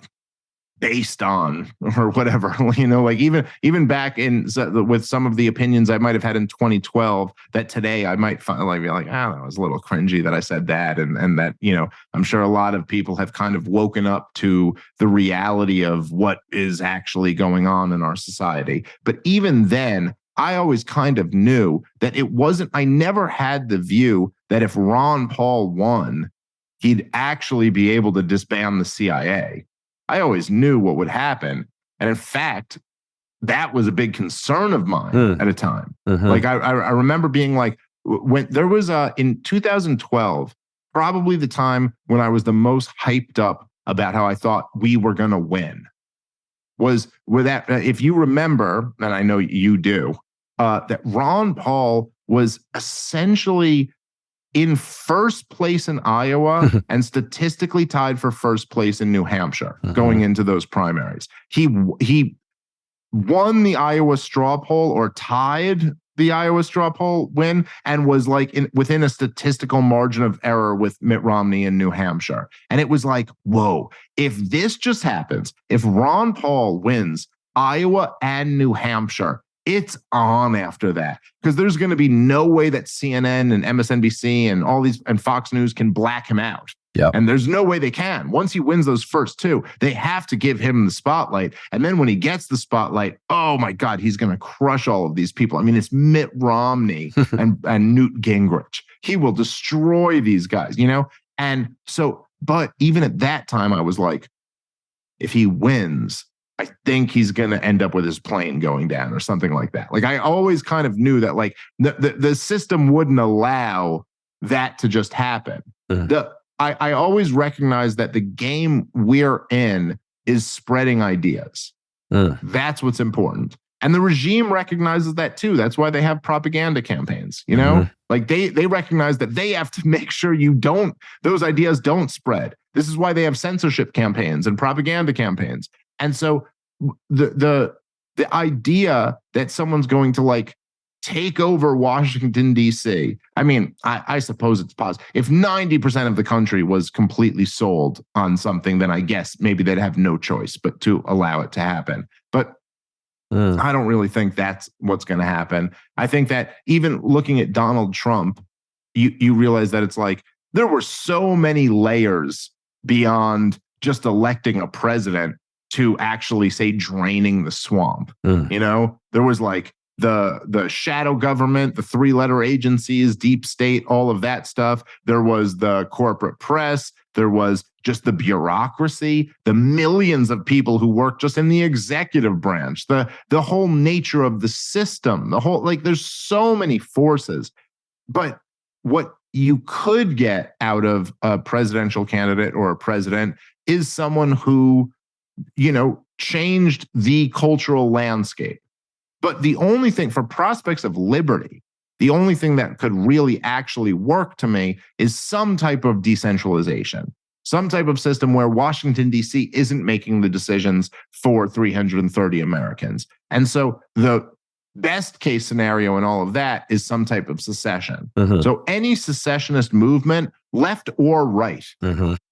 based on or whatever, you know, like even back in with some of the opinions I might have had in 2012 that today I might find like be like, that was a little cringy that I said that, and that, you know, I'm sure a lot of people have kind of woken up to the reality of what is actually going on in our society. But even then, I always kind of knew that it wasn't, I never had the view that if Ron Paul won, he'd actually be able to disband the CIA. I always knew what would happen. And in fact, that was a big concern of mine at a time. Like I remember being like, when there was in 2012, probably the time when I was the most hyped up about how I thought we were going to win was with that. If you remember, and I know you do, that Ron Paul was essentially in first place in Iowa and statistically tied for first place in New Hampshire going into those primaries. He won the Iowa straw poll, or tied the Iowa straw poll win, and was like within a statistical margin of error with Mitt Romney in New Hampshire. And it was like, whoa, if this just happens, if Ron Paul wins Iowa and New Hampshire, it's on after that, because there's going to be no way that CNN and MSNBC and all these and Fox News can black him out. Yep. And there's no way they can. Once he wins those first two, they have to give him the spotlight. And then when he gets the spotlight, oh my God, he's going to crush all of these people. I mean, it's Mitt Romney and Newt Gingrich. He will destroy these guys, you know? And so, but even at that time, I was like, if he wins, I think he's going to end up with his plane going down or something like that. Like, I always kind of knew that, like, the system wouldn't allow that to just happen. I always recognize that the game we're in is spreading ideas. That's what's important. And the regime recognizes that too. That's why they have propaganda campaigns, you know? Like they recognize that they have to make sure those ideas don't spread. This is why they have censorship campaigns and propaganda campaigns. And so the idea that someone's going to like take over Washington, D.C. I mean, I suppose it's possible. If 90% of the country was completely sold on something, then I guess maybe they'd have no choice but to allow it to happen. But I don't really think that's what's going to happen. I think that even looking at Donald Trump, you realize that it's like there were so many layers beyond just electing a president to actually, say, draining the swamp. You know, there was like the shadow government, the 3-letter agencies, deep state, all of that stuff. There was the corporate press. There was just the bureaucracy, the millions of people who work just in the executive branch, the whole nature of the system, there's so many forces. But what you could get out of a presidential candidate or a president is someone who, you know, changed the cultural landscape. But the only thing for prospects of liberty, the only thing that could really actually work to me is some type of decentralization, some type of system where Washington, D.C. isn't making the decisions for 330 Americans. And so the best case scenario in all of that is some type of secession. So any secessionist movement, left or right,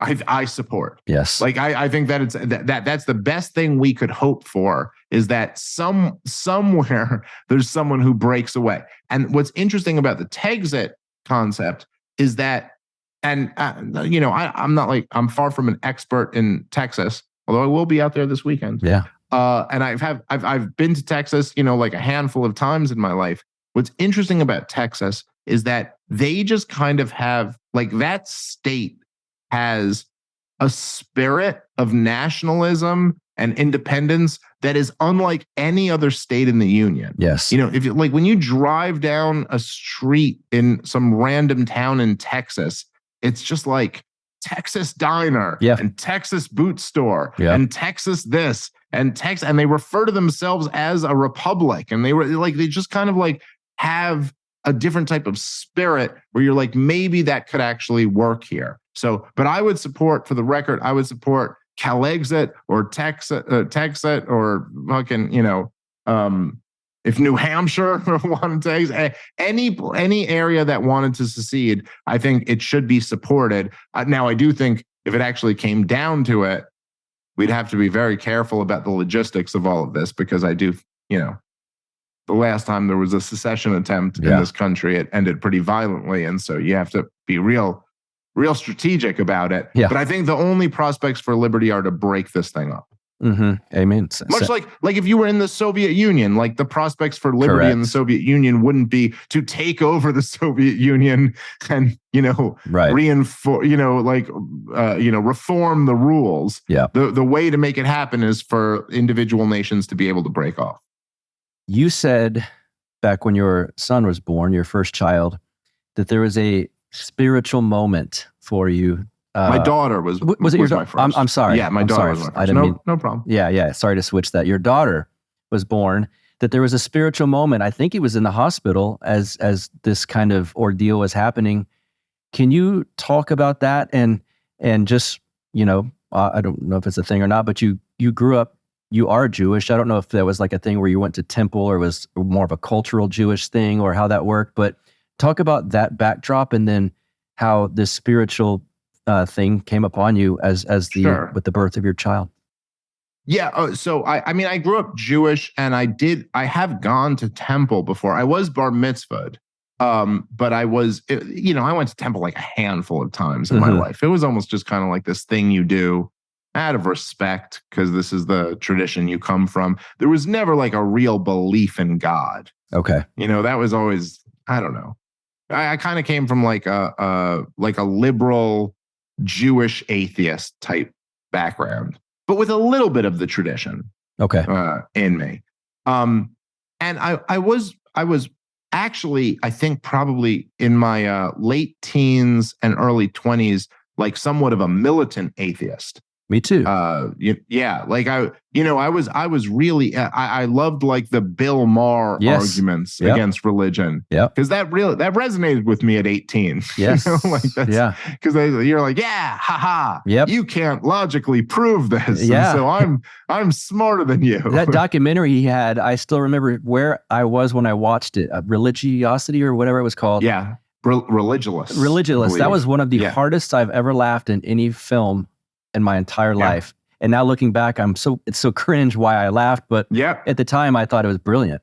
I support. Yes. Like I think that that's the best thing we could hope for, is that somewhere there's someone who breaks away. And what's interesting about the Texit concept is that, and you know, I'm far from an expert in Texas, although I will be out there this weekend. Yeah. And I've been to Texas, you know, like a handful of times in my life. What's interesting about Texas is that they just kind of have, like, that state has a spirit of nationalism and independence that is unlike any other state in the union. Yes. You know, if you like, when you drive down a street in some random town in Texas, it's just like Texas diner and Texas boot store and Texas this and Texas, and they refer to themselves as a republic, and they just kind of like have a different type of spirit where you're like, maybe that could actually work here. So, but I would support, for the record, I would support Calexit or Texit or fucking, you know, if New Hampshire wanted to, any area that wanted to secede, I think it should be supported. Now, I do think if it actually came down to it, we'd have to be very careful about the logistics of all of this, because I do, you know, the last time there was a secession attempt in this country, it ended pretty violently. And so you have to be real strategic about it. Yeah. But I think the only prospects for liberty are to break this thing up. Amen. Much like if you were in the Soviet Union, like the prospects for liberty in the Soviet Union wouldn't be to take over the Soviet Union and, you know, reinforce, you know, like, you know, reform the rules. Yeah. The way to make it happen is for individual nations to be able to break off. You said back when your son was born, your first child, that there was a spiritual moment for you My daughter was it your my daughter? first. I'm sorry. Yeah, my I'm daughter sorry. was my I first. didn't mean, No problem. Yeah. Sorry to switch that. Your daughter was born. That there was a spiritual moment. I think he was in the hospital as this kind of ordeal was happening. Can you talk about that and just, I don't know if it's a thing or not, but you grew up, you are Jewish. I don't know if that was like a thing where you went to temple or was more of a cultural Jewish thing or how that worked, but talk about that backdrop and then how this spiritual thing came upon you as with the birth of your child. Yeah. So I mean, I grew up Jewish, and I have gone to temple before. I was bar mitzvahed, but I went to temple like a handful of times in my life. It was almost just kind of like this thing you do out of respect because this is the tradition you come from. There was never like a real belief in God. Okay. That was always, I don't know. I kind of came from like a liberal Jewish atheist type background, but with a little bit of the tradition, in me. And I was actually, I think probably in my late teens and early 20s, like somewhat of a militant atheist. Me too. Yeah, like I was really, I loved like the Bill Maher arguments against religion. Yeah, because that resonated with me at 18. Yes, because you're like, haha. Yep. You can't logically prove this. Yeah. And so I'm smarter than you. That documentary he had, I still remember where I was when I watched it. Religiosity or whatever it was called. Yeah, Religulous. That was one of the hardest I've ever laughed in any film in my entire life. And now looking back, it's so cringe why I laughed, but at the time I thought it was brilliant.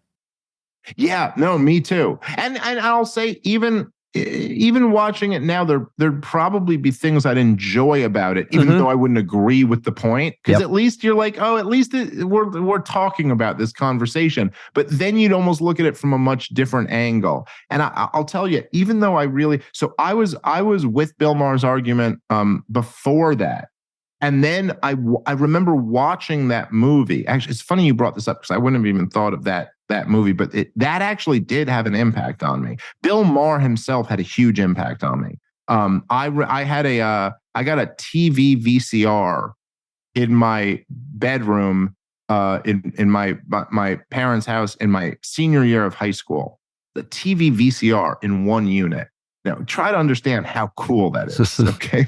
Yeah, no, me too. And I'll say even watching it now, there'd probably be things I'd enjoy about it, even though I wouldn't agree with the point. Because at least you're like, oh, at least we're talking about this conversation. But then you'd almost look at it from a much different angle. And I'll tell you, even though I was with Bill Maher's argument before that. And then I remember watching that movie. Actually, it's funny you brought this up because I wouldn't have even thought of that movie, but that actually did have an impact on me. Bill Maher himself had a huge impact on me. I got a TV VCR in my bedroom in my parents' house in my senior year of high school. The TV VCR in one unit. Now, try to understand how cool that is, okay?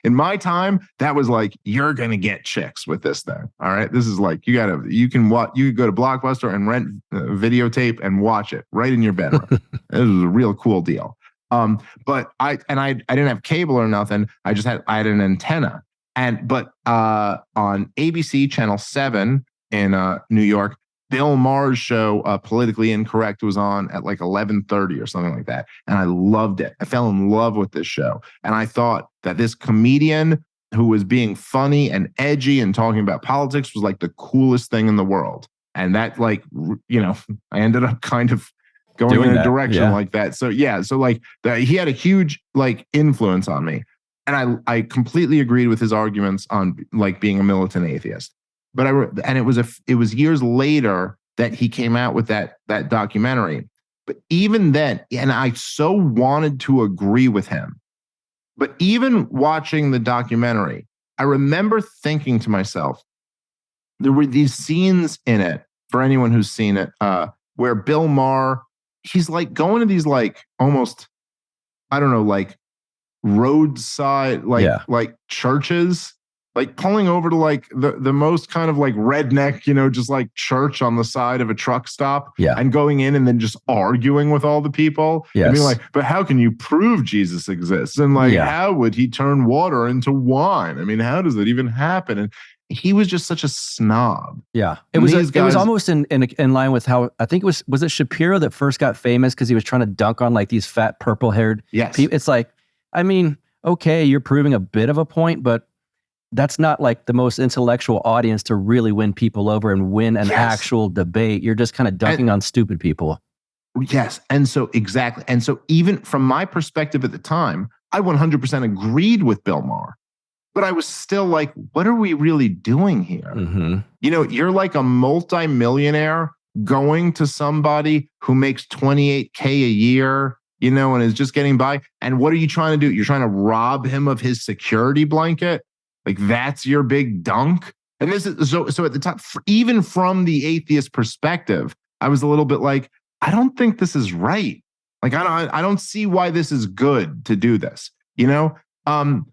In my time, that was like, you're going to get chicks with this thing, all right? This is like, you can go to Blockbuster and rent videotape and watch it right in your bedroom. This was a real cool deal. But I didn't have cable or nothing. I had an antenna. But on ABC Channel 7 in New York, Bill Maher's show, Politically Incorrect, was on at like 11:30 or something like that. And I loved it. I fell in love with this show. And I thought that this comedian who was being funny and edgy and talking about politics was like the coolest thing in the world. And that I ended up kind of going in a direction like that. So he had a huge like influence on me. And I completely agreed with his arguments on like being a militant atheist. But it was years later that he came out with that documentary. But even then, and I so wanted to agree with him. But even watching the documentary, I remember thinking to myself, there were these scenes in it, for anyone who's seen it, where Bill Maher, he's like going to these like almost, I don't know, like roadside, like churches. Like pulling over to like the most kind of like redneck, just like church on the side of a truck stop and going in and then just arguing with all the people. Yes. I mean, like, but how can you prove Jesus exists? And like, how would he turn water into wine? I mean, how does that even happen? And he was just such a snob. Yeah. It was almost in line with how, I think was it Shapiro that first got famous because he was trying to dunk on like these fat purple haired people. It's like, I mean, okay, you're proving a bit of a point, but that's not like the most intellectual audience to really win people over and win an actual debate. You're just kind of dunking on stupid people. Yes. And so exactly. And so even from my perspective at the time, I 100% agreed with Bill Maher, but I was still like, what are we really doing here? Mm-hmm. You're like a multimillionaire going to somebody who makes $28K a year and is just getting by. And what are you trying to do? You're trying to rob him of his security blanket. Like, that's your big dunk. And this is so at the time, even from the atheist perspective, I was a little bit like, I don't think this is right. Like, I don't see why this is good to do this, And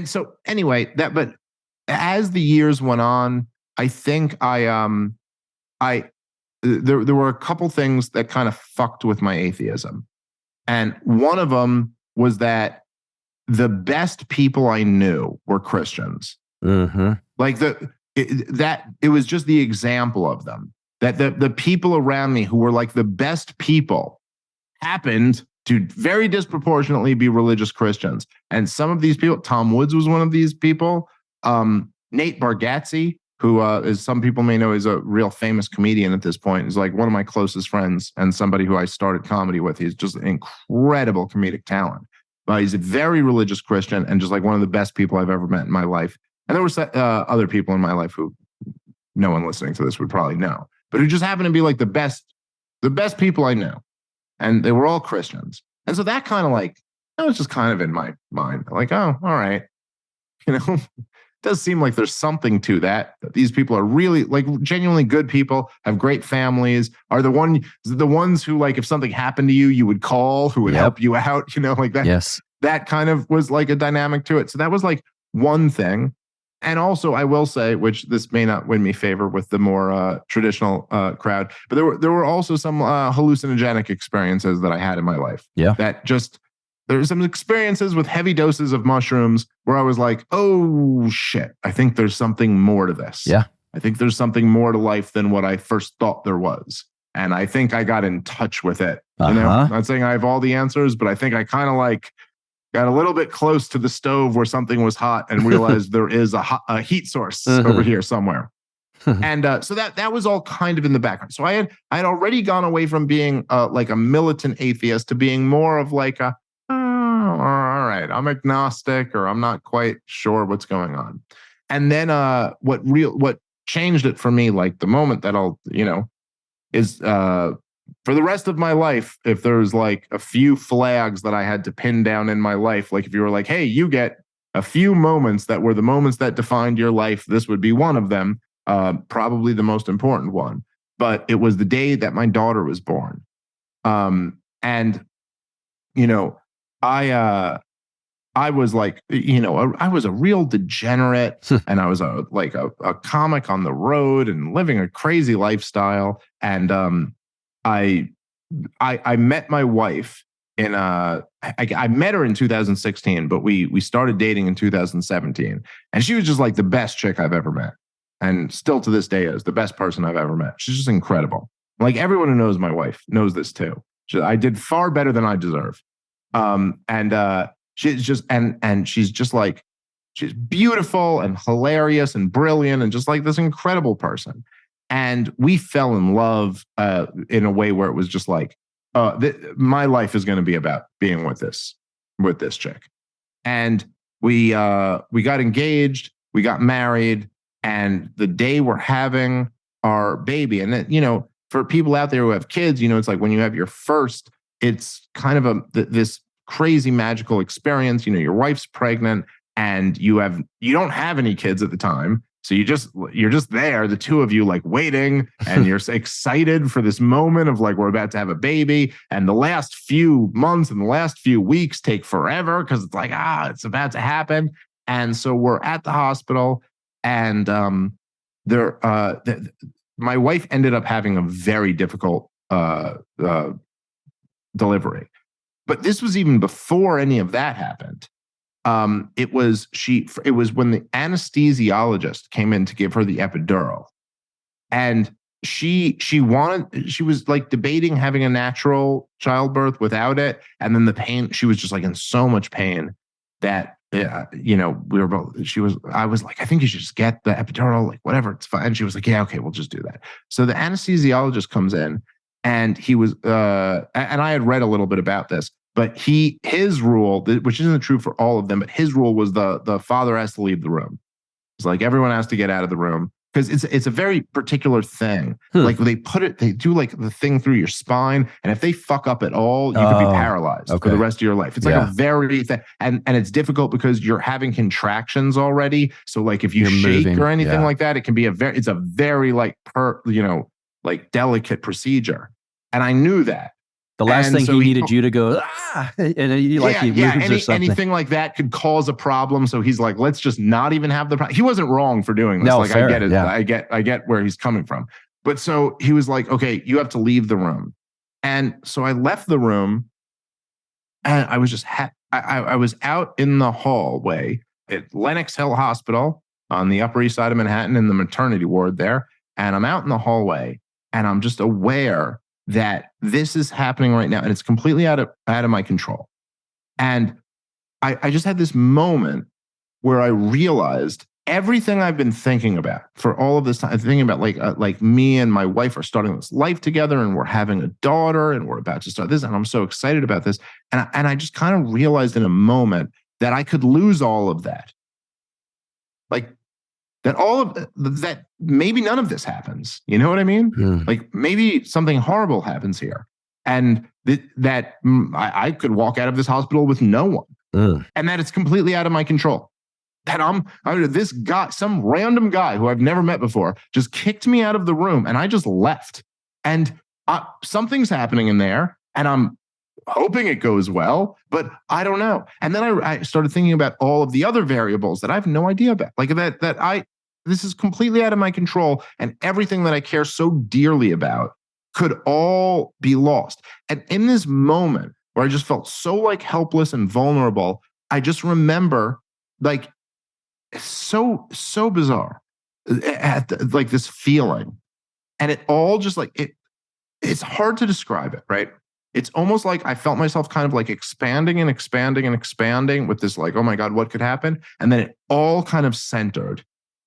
so anyway, but as the years went on, I think there were a couple things that kind of fucked with my atheism. And one of them was that the best people I knew were Christians. Mm-hmm. Like it was just the example of them, that the people around me who were like the best people happened to very disproportionately be religious Christians. And some of these people, Tom Woods was one of these people. Nate Bargatze, who is, some people may know, is a real famous comedian at this point, is like one of my closest friends and somebody who I started comedy with. He's just an incredible comedic talent. He's a very religious Christian and just like one of the best people I've ever met in my life. And there were other people in my life who no one listening to this would probably know, but who just happened to be like the best people I knew. And they were all Christians. And so that kind of like, that was just kind of in my mind. Like, oh, all right. It does seem like there's something to that these people are really like genuinely good people, have great families, are the ones who, like, if something happened to you, you would call, who would help you out, like that. Yes. That kind of was like a dynamic to it. So that was like one thing. And also, I will say, which this may not win me favor with the more traditional crowd, but there were also some hallucinogenic experiences that I had in my life. Yeah. That just, there were some experiences with heavy doses of mushrooms where I was like, oh shit, I think there's something more to this. Yeah. I think there's something more to life than what I first thought there was. And I think I got in touch with it. I'm not saying I have all the answers, but I think I kind of like got a little bit close to the stove where something was hot and realized there is a heat source over here somewhere. And so that was all kind of in the background. So I had already gone away from being like a militant atheist to being more of like all right, I'm agnostic, or I'm not quite sure what's going on. And then what changed it for me, like the moment that I'll, is for the rest of my life, if there's like a few flags that I had to pin down in my life, like if you were like, hey, you get a few moments that were the moments that defined your life, this would be one of them, probably the most important one. But it was the day that my daughter was born. And, I was like, I was a real degenerate and I was a comic on the road and living a crazy lifestyle. And I met my wife in I met her in 2016, but we started dating in 2017, and she was just like the best chick I've ever met, and still to this day is the best person I've ever met. She's just incredible. Like, everyone who knows my wife knows this too. I did far better than I deserve. She's just and she's just like, she's beautiful and hilarious and brilliant and just like this incredible person. And we fell in love in a way where it was just like, my life is going to be about being with this chick. And we got engaged, we got married, and the day we're having our baby, and then, for people out there who have kids, it's like when you have your first, it's kind of this crazy magical experience. Your wife's pregnant, and you don't have any kids at the time. So you're just there, the two of you, like waiting, and you're excited for this moment of like, we're about to have a baby. And the last few months and the last few weeks take forever because it's like, it's about to happen. And so we're at the hospital, and my wife ended up having a very difficult delivery. But this was even before any of that happened. It was when the anesthesiologist came in to give her the epidural, and she was like debating having a natural childbirth without it. And then the pain, she was just like in so much pain that, I was like, I think you should just get the epidural, like whatever, it's fine. And she was like, yeah, okay, we'll just do that. So the anesthesiologist comes in, and he was, and I had read a little bit about this, but his rule, which isn't true for all of them, but his rule was the father has to leave the room. It's like everyone has to get out of the room. because it's a very particular thing. Hmm. Like they do like the thing through your spine, and if they fuck up at all, you could be paralyzed for the rest of your life. It's like a very and it's difficult because you're having contractions already. So like if you shake moving, or anything like that, it can be it's a very like like delicate procedure. And I knew that. The last thing he needed you to go, and he moves or something. Anything like that could cause a problem. So he's like, let's just not even have the problem. He wasn't wrong for doing this. No, like fair. I get it. Yeah. I get where he's coming from. But so he was like, okay, you have to leave the room. And so I left the room, and I was just I was out in the hallway at Lenox Hill Hospital on the Upper East Side of Manhattan in the maternity ward there. And I'm out in the hallway, and I'm just aware that this is happening right now, and it's completely out of my control. And I just had this moment where I realized everything I've been thinking about for all of this time, thinking about like me and my wife are starting this life together, and we're having a daughter, and we're about to start this, and I'm so excited about this. And I just kind of realized in a moment that I could lose all of that. Like that all of that, maybe none of this happens. You know what I mean? Like maybe something horrible happens here, and that I could walk out of this hospital with no one, and that it's completely out of my control. That this guy, some random guy who I've never met before, just kicked me out of the room, and I just left. And something's happening in there, and I'm hoping it goes well, but I don't know. And then I started thinking about all of the other variables that I have no idea about, like this is completely out of my control, and everything that I care so dearly about could all be lost. And in this moment where I just felt so like helpless and vulnerable, I just remember like so bizarre, like this feeling, and it all just like it's hard to describe it, right? It's almost like I felt myself kind of like expanding and expanding and expanding with this like, oh my God, what could happen? And then it all kind of centered.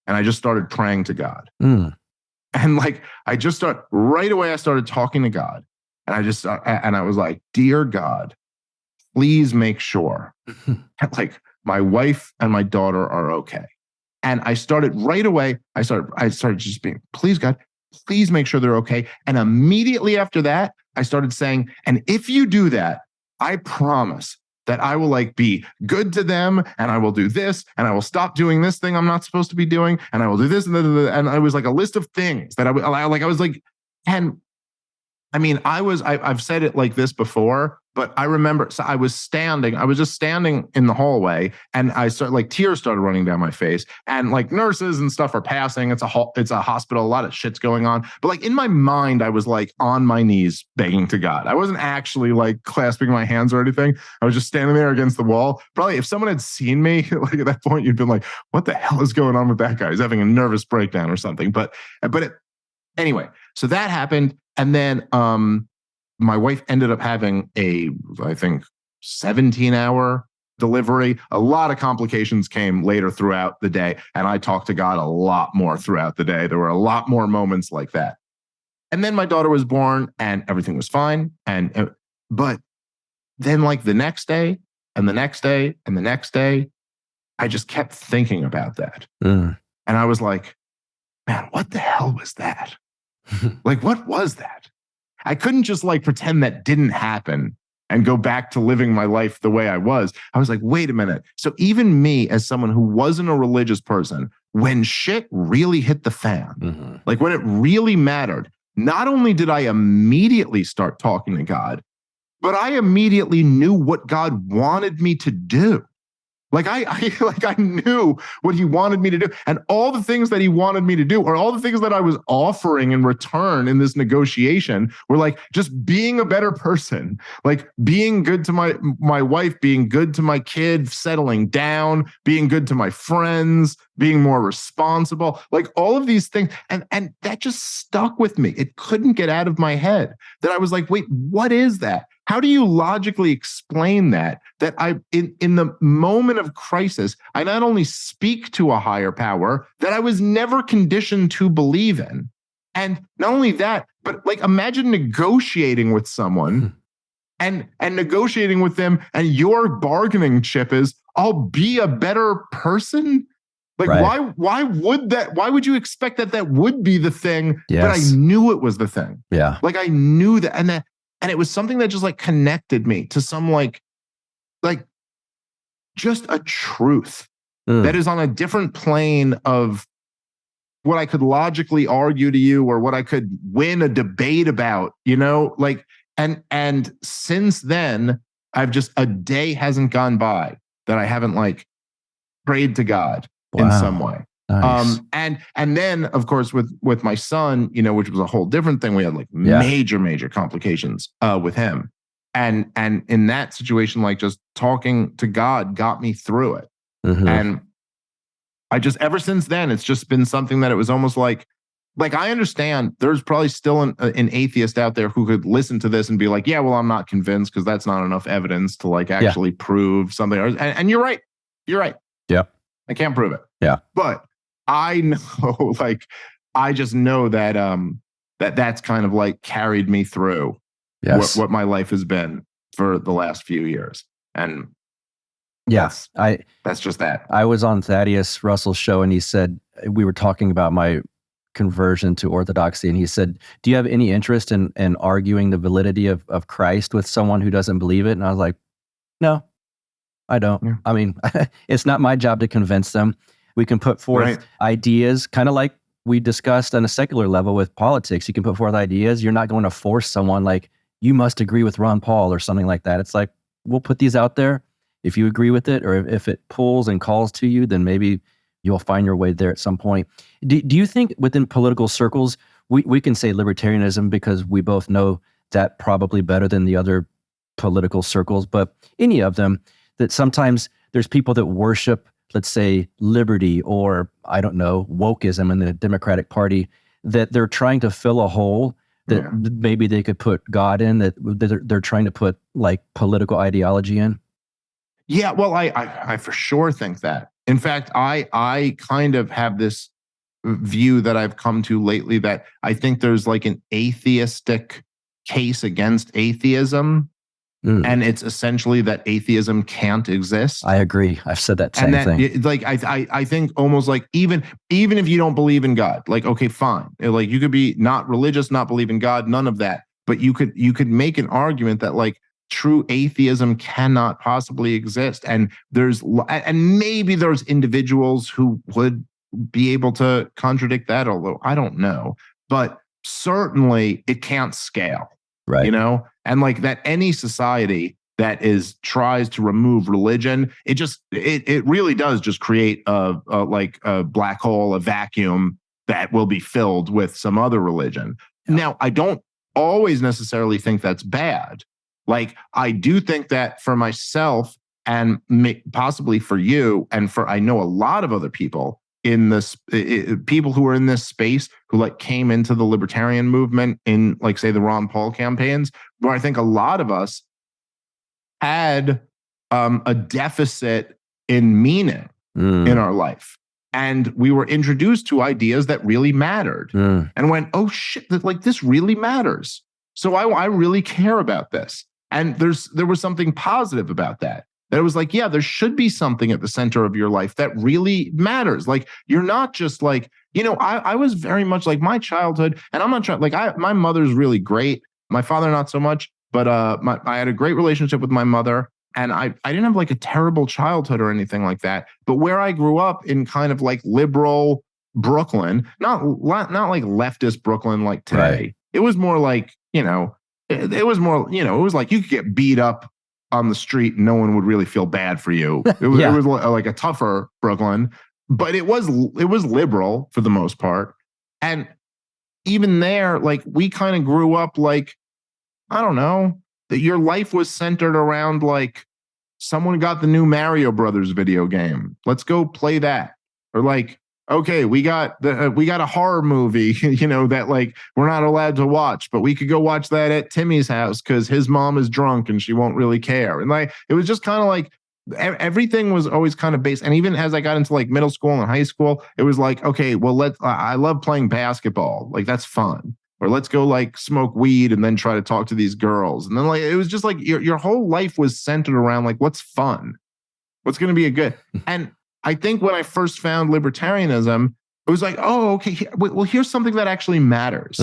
And I just started praying to God. And like, I started talking to God. And I was like, dear God, please make sure that like my wife and my daughter are okay. And I started right away. I started just being, please God, please make sure they're okay. And immediately after that, I started saying, and if you do that, I promise that I will like be good to them, and I will do this, and I will stop doing this thing I'm not supposed to be doing, and I will do this, and I was like a list of things that I was like, and I mean, I've said it like this before, but I remember, so I was just standing in the hallway, and I started like tears started running down my face, and like nurses and stuff are passing. It's a hospital, a lot of shit's going on. But like in my mind, I was like on my knees begging to God. I wasn't actually like clasping my hands or anything. I was just standing there against the wall. Probably if someone had seen me, like at that point, you'd been like, what the hell is going on with that guy? He's having a nervous breakdown or something. Anyway, so that happened. And then my wife ended up having I think 17-hour delivery. A lot of complications came later throughout the day. And I talked to God a lot more throughout the day. There were a lot more moments like that. And then my daughter was born, and everything was fine. But then like the next day and the next day and the next day, I just kept thinking about that. And I was like, man, what the hell was that? Like, what was that? I couldn't just like pretend that didn't happen and go back to living my life the way I was. I was like, wait a minute. So even me, as someone who wasn't a religious person, when shit really hit the fan, like when it really mattered, not only did I immediately start talking to God, but I immediately knew what God wanted me to do. Like I knew what he wanted me to do, and all the things that he wanted me to do, or all the things that I was offering in return in this negotiation, were like just being a better person, like being good to my wife, being good to my kids, settling down, being good to my friends, being more responsible, like all of these things, and that just stuck with me. It couldn't get out of my head that I was like, wait, what is that? How do you logically explain that I, in the moment of crisis, I not only speak to a higher power that I was never conditioned to believe in, and not only that, but like imagine negotiating with someone and negotiating with them, and your bargaining chip is, I'll be a better person. Like, Right. why would you expect that would be the thing? But I Yes. knew it was the thing. Yeah. Like, I knew that. And it was something that just like connected me to some like just a truth that is on a different plane of what I could logically argue to you or what I could win a debate about, like, and since then, a day hasn't gone by that I haven't like prayed to God in some way. Nice. And then of course with my son, which was a whole different thing. We had like major complications with him. And in that situation, like just talking to God got me through it. And I just, ever since then, it's just been something that it was almost like I understand there's probably still an atheist out there who could listen to this and be like, yeah, well, I'm not convinced because that's not enough evidence to like actually prove something. And you're right. You're right. Yep. I can't prove it. Yeah. But I know, like, I just know that that's kind of like carried me through what my life has been for the last few years. And that's just that. I was on Thaddeus Russell's show and he said, we were talking about my conversion to Orthodoxy. And he said, do you have any interest in arguing the validity of Christ with someone who doesn't believe it? And I was like, no, I don't. Yeah. I mean, it's not my job to convince them. We can put forth ideas, kind of like we discussed on a secular level with politics. You can put forth ideas. You're not going to force someone like, you must agree with Ron Paul or something like that. It's like, we'll put these out there. If you agree with it, or if it pulls and calls to you, then maybe you'll find your way there at some point. Do you think within political circles, we can say libertarianism because we both know that probably better than the other political circles, but any of them, that sometimes there's people that worship, let's say, liberty or, I don't know, wokeism in the Democratic Party, that they're trying to fill a hole that maybe they could put God in, that they're trying to put like political ideology in? Yeah, well, I for sure think that. In fact, I kind of have this view that I've come to lately that I think there's like an atheistic case against atheism. And it's essentially that atheism can't exist. I agree. I've said that same thing. Like I think almost like even if you don't believe in God, like, okay, fine. Like you could be not religious, not believe in God, none of that. But you could make an argument that like true atheism cannot possibly exist. And maybe there's individuals who would be able to contradict that, although I don't know. But certainly it can't scale. Right. And like that any society that tries to remove religion, it really does just create a black hole, a vacuum that will be filled with some other religion. Yeah. Now, I don't always necessarily think that's bad. Like, I do think that for myself and possibly for you and for, I know a lot of other people in this, people who are in this space who like came into the libertarian movement in like, say, the Ron Paul campaigns, where I think a lot of us had a deficit in meaning in our life. And we were introduced to ideas that really mattered and went, oh shit, like this really matters. So I really care about this. And there was something positive about that. That it was like, yeah, there should be something at the center of your life that really matters. Like, you're not just like, I was very much like my childhood, and I'm not trying, like my mother's really great. My father, not so much, but I had a great relationship with my mother. And I didn't have like a terrible childhood or anything like that. But where I grew up in kind of like liberal Brooklyn, not like leftist Brooklyn like today. Right. It was more like, it was more, it was like you could get beat up on the street and no one would really feel bad for you. It was like a tougher Brooklyn, but it was liberal for the most part. And even there, like we kind of grew up like, I don't know, that your life was centered around like someone got the new Mario Brothers video game. Let's go play that. Or like, okay, we got a horror movie, that like we're not allowed to watch, but we could go watch that at Timmy's house because his mom is drunk and she won't really care. And like, it was just kind of like everything was always kind of based. And even as I got into like middle school and high school, it was like, okay, well, I love playing basketball. Like that's fun. Or let's go like smoke weed and then try to talk to these girls. And then like, it was just like your whole life was centered around like, what's fun? What's going to be a good, and I think when I first found libertarianism, it was like, oh, okay, well, here's something that actually matters.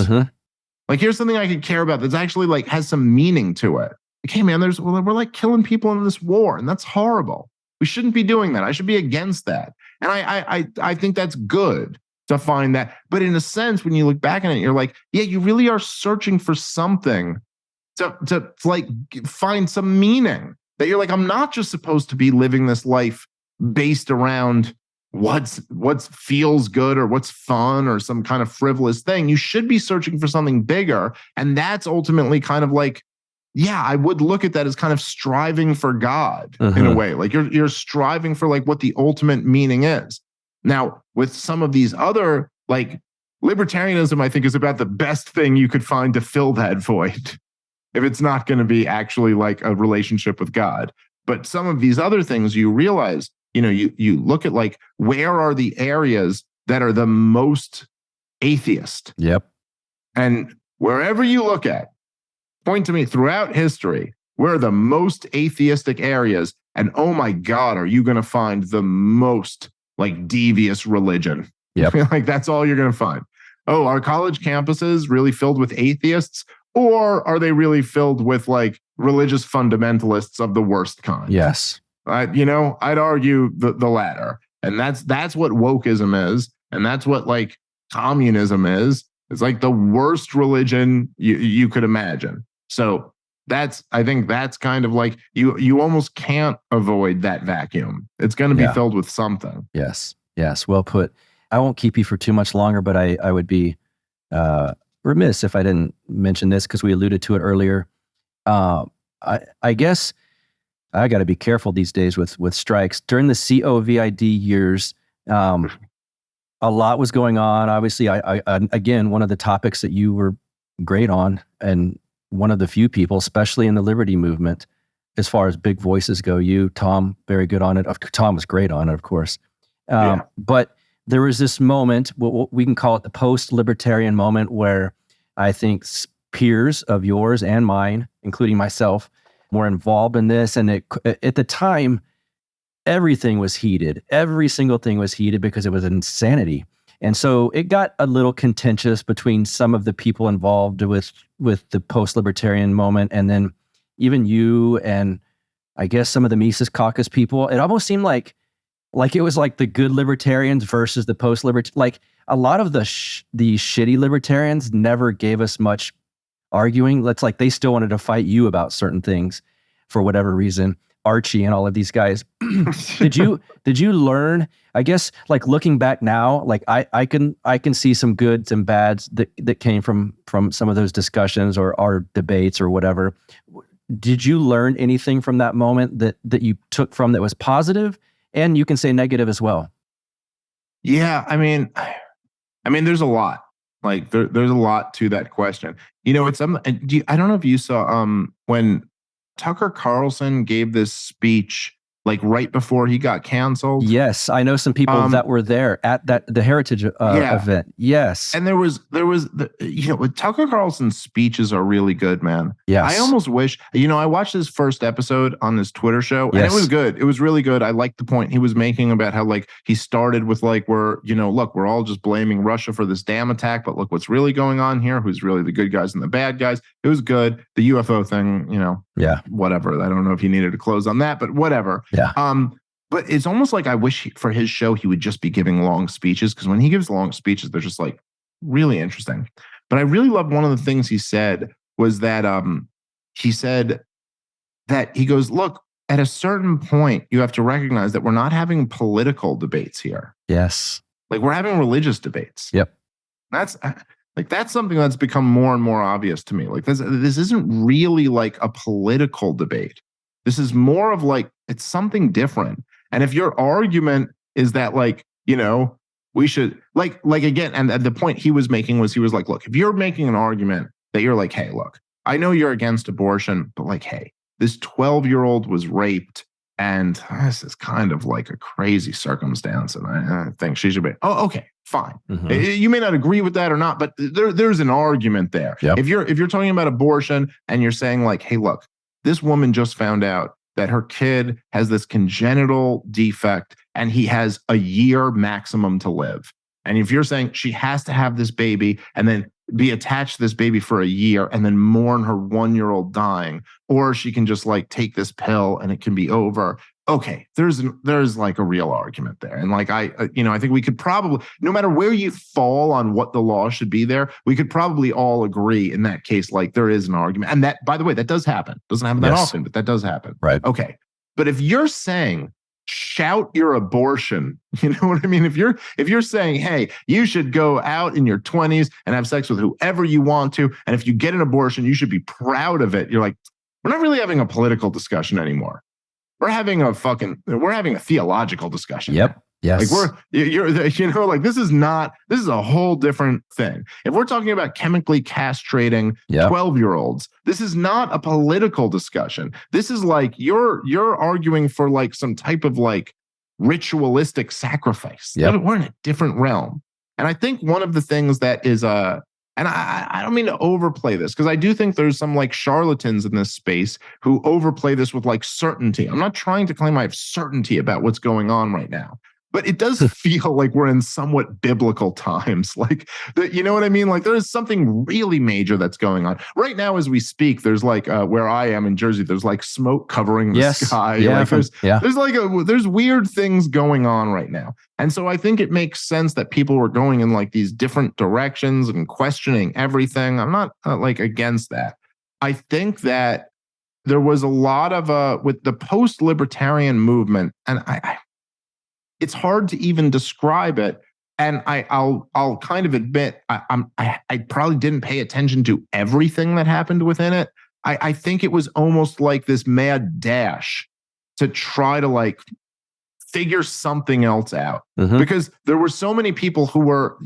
Like, here's something I could care about that's actually like has some meaning to it. Like, hey, man, we're like killing people in this war, and that's horrible. We shouldn't be doing that. I should be against that. And I think that's good to find that. But in a sense, when you look back on it, you're like, yeah, you really are searching for something to like find some meaning. That you're like, I'm not just supposed to be living this life based around what feels good or what's fun or some kind of frivolous thing. You should be searching for something bigger. And that's ultimately kind of like, yeah, I would look at that as kind of striving for God in a way. Like you're striving for like what the ultimate meaning is. Now, with some of these other, like libertarianism, I think is about the best thing you could find to fill that void. If it's not going to be actually like a relationship with God. But some of these other things you realize, you look at like, where are the areas that are the most atheist? Yep. And wherever you look at, point to me throughout history, where are the most atheistic areas? And oh my God, are you going to find the most like devious religion? Yep. Like that's all you're going to find. Oh, are college campuses really filled with atheists? Or are they really filled with like religious fundamentalists of the worst kind? Yes. I'd argue the latter. And that's what wokeism is. And that's what like communism is. It's like the worst religion you could imagine. So I think that's kind of like you almost can't avoid that vacuum. It's going to be filled with something. Yes. Well put. I won't keep you for too much longer, but I would be remiss if I didn't mention this because we alluded to it earlier. I guess I got to be careful these days with strikes. During the COVID years, a lot was going on. Obviously, I again, one of the topics that you were great on, and one of the few people, especially in the liberty movement, as far as big voices go. You, Tom, very good on it. Tom was great on it, of course. But there was this moment, we can call it the post-libertarian moment, where I think peers of yours and mine, including myself, were involved in this. And at the time, everything was heated. Every single thing was heated because it was insanity. And so it got a little contentious between some of the people involved with the post-libertarian moment, and then even you and I guess some of the Mises Caucus people. It almost seemed like it was like the good libertarians versus the post-libertarian. Like a lot of the shitty libertarians never gave us much arguing. It's like they still wanted to fight you about certain things for whatever reason. Archie and all of these guys. Did you learn, I guess, like looking back now, like I can see some goods and bads that came from some of those discussions or our debates or whatever. Did you learn anything from that moment that you took from that was positive? And you can say negative as well. Yeah, I mean, there's a lot. Like there's a lot to that question. It's I don't know if you saw when Tucker Carlson gave this speech like right before he got canceled. Yes, I know some people that were there at the Heritage event. Yes, and there was Tucker Carlson's speeches are really good, man. Yes, I almost wish I watched his first episode on his Twitter show, and it was good. It was really good. I liked the point he was making about how like he started with like look, we're all just blaming Russia for this damn attack, but look what's really going on here. Who's really the good guys and the bad guys? It was good. The UFO thing, whatever. I don't know if he needed to close on that, but whatever. Yeah. But it's almost like I wish for his show he would just be giving long speeches, because when he gives long speeches, they're just like really interesting. But I really love one of the things he said was that he said that he goes, look, at a certain point, you have to recognize that we're not having political debates here. Yes. Like we're having religious debates. Yep. That's something that's become more and more obvious to me. Like this isn't really like a political debate. This is more of like, it's something different. And if your argument is that like, we should like again, and the point he was making was, he was like, look, if you're making an argument that you're like, hey, look, I know you're against abortion, but like, hey, this 12-year-old was raped, and this is kind of like a crazy circumstance, and I think she should be. Oh, okay, fine. Mm-hmm. You may not agree with that or not, but there's an argument there. Yep. If you're talking about abortion and you're saying like, hey, look, this woman just found out that her kid has this congenital defect and he has a year maximum to live. And if you're saying she has to have this baby and then be attached to this baby for a year and then mourn her 1-year-old dying, or she can just like take this pill and it can be over. Okay, there's like a real argument there. And like I think we could probably, no matter where you fall on what the law should be there, we could probably all agree in that case, like there is an argument. And that, by the way, that does happen. Doesn't happen that often, but that does happen. Right. Okay. But if you're saying shout your abortion, you know what I mean? If you're saying, hey, you should go out in your 20s and have sex with whoever you want to, and if you get an abortion, you should be proud of it. You're like, we're not really having a political discussion anymore. We're having a theological discussion. Yep. Yes. Like this is a whole different thing. If we're talking about chemically castrating 12-year-olds, this is not a political discussion. This is like you're arguing for like some type of like ritualistic sacrifice. Yep. We're in a different realm. And I think one of the things that is and I don't mean to overplay this, because I do think there's some like charlatans in this space who overplay this with like certainty. I'm not trying to claim I have certainty about what's going on right now, but it does feel like we're in somewhat biblical times. Like, you know what I mean? Like there is something really major that's going on right now as we speak. There's like where I am in Jersey, there's like smoke covering the sky. Yeah, like there's weird things going on right now. And so I think it makes sense that people were going in like these different directions and questioning everything. I'm not like against that. I think that there was a lot of with the post-libertarian movement, and it's hard to even describe it. And I'll kind of admit I probably didn't pay attention to everything that happened within it. I think it was almost like this mad dash to try to like figure something else out, because there were so many people who were,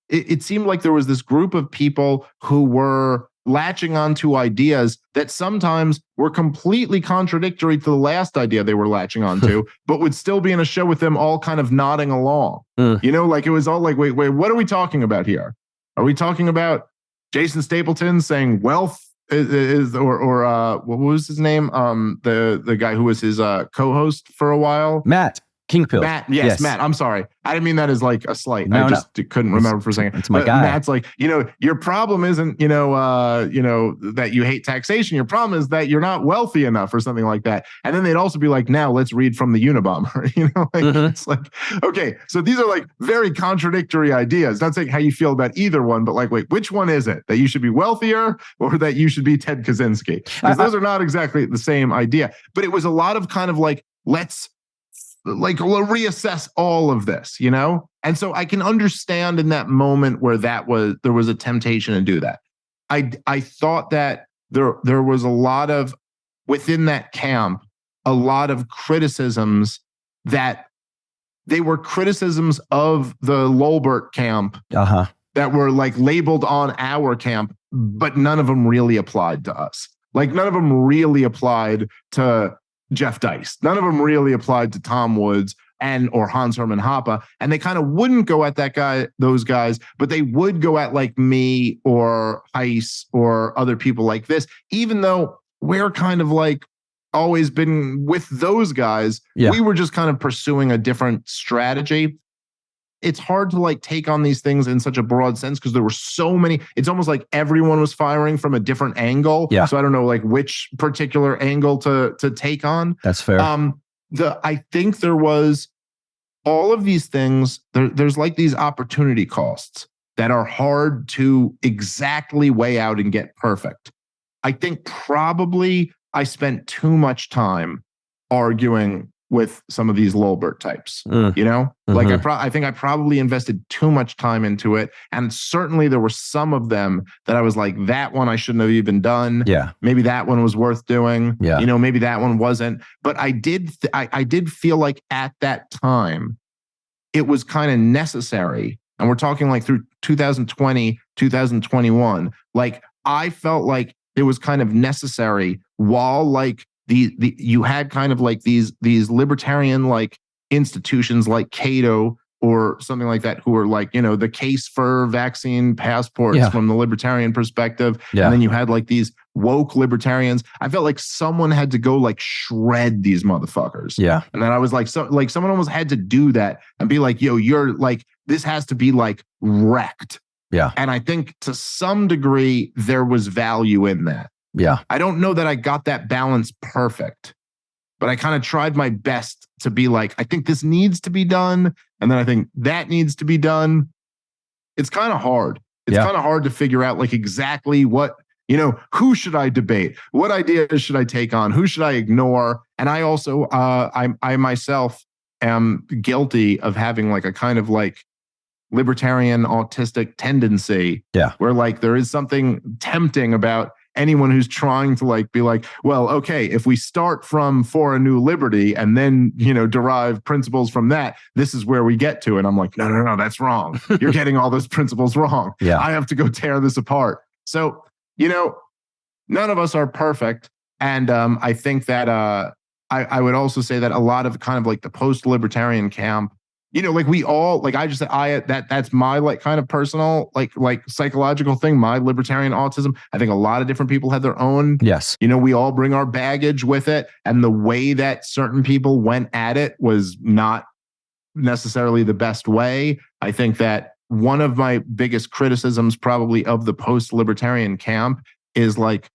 it seemed like there was this group of people who were latching onto ideas that sometimes were completely contradictory to the last idea they were latching onto, but would still be in a show with them all kind of nodding along. Like it was all like, wait, what are we talking about here? Are we talking about Jason Stapleton saying wealth is or what was his name? The guy who was his co-host for a while? Matt Kingpill. Matt, yes, Matt. I'm sorry. I didn't mean that as like a slight. No, I just couldn't remember for a second. It's my guy. Matt's like, your problem isn't, that you hate taxation. Your problem is that you're not wealthy enough or something like that. And then they'd also be like, now let's read from the Unabomber. It's like, okay, so these are like very contradictory ideas. Not saying how you feel about either one, but like, wait, which one is it? That you should be wealthier or that you should be Ted Kaczynski? Because those are not exactly the same idea. But it was a lot of kind of like, let's reassess all of this, And so I can understand in that moment where there was a temptation to do that. I thought that there was a lot of, within that camp, a lot of criticisms that they were criticisms of the Lolbert camp that were like labeled on our camp, but none of them really applied to us. Like none of them really applied to Jeff Deist. None of them really applied to Tom Woods or Hans Hermann Hoppe. And they kind of wouldn't go at those guys, but they would go at like me or Heiss or other people like this, even though we're kind of like always been with those guys. Yeah. We were just kind of pursuing a different strategy. It's hard to like take on these things in such a broad sense because there were so many. It's almost like everyone was firing from a different angle. Yeah. So I don't know like which particular angle to take on. That's fair. I think there was all of these things. There's like these opportunity costs that are hard to exactly weigh out and get perfect. I think probably I spent too much time arguing with some of these Lolbert types, like I think I probably invested too much time into it. And certainly there were some of them that I was like, that one I shouldn't have even done. Yeah. Maybe that one was worth doing. Yeah. Maybe that one wasn't. But I did feel like at that time, it was kind of necessary. And we're talking like through 2020, 2021. Like I felt like it was kind of necessary while like you had kind of like these libertarian like institutions like Cato or something like that, who are like, the case for vaccine passports from the libertarian perspective. Yeah. And then you had like these woke libertarians. I felt like someone had to go like shred these motherfuckers. Yeah. And then I was like, someone almost had to do that and be like, yo, you're like, this has to be like wrecked. Yeah. And I think to some degree there was value in that. Yeah. I don't know that I got that balance perfect, but I kind of tried my best to be like, I think this needs to be done. And then I think that needs to be done. It's kind of hard. It's kind of hard to figure out like exactly what, who should I debate? What ideas should I take on? Who should I ignore? And I also, I myself am guilty of having like a kind of like libertarian autistic tendency. Yeah. Where like there is something tempting about anyone who's trying to like be like, well, okay, if we start from For a New Liberty and then, derive principles from that, this is where we get to. And I'm like, no, that's wrong. You're getting all those principles wrong. Yeah. I have to go tear this apart. So, none of us are perfect. And I think that I would also say that a lot of kind of like the post-libertarian camp, like we all, like I just said, that's my like kind of personal, like psychological thing, my libertarian autism. I think a lot of different people have their own. Yes. We all bring our baggage with it. And the way that certain people went at it was not necessarily the best way. I think that one of my biggest criticisms probably of the post-libertarian camp is like,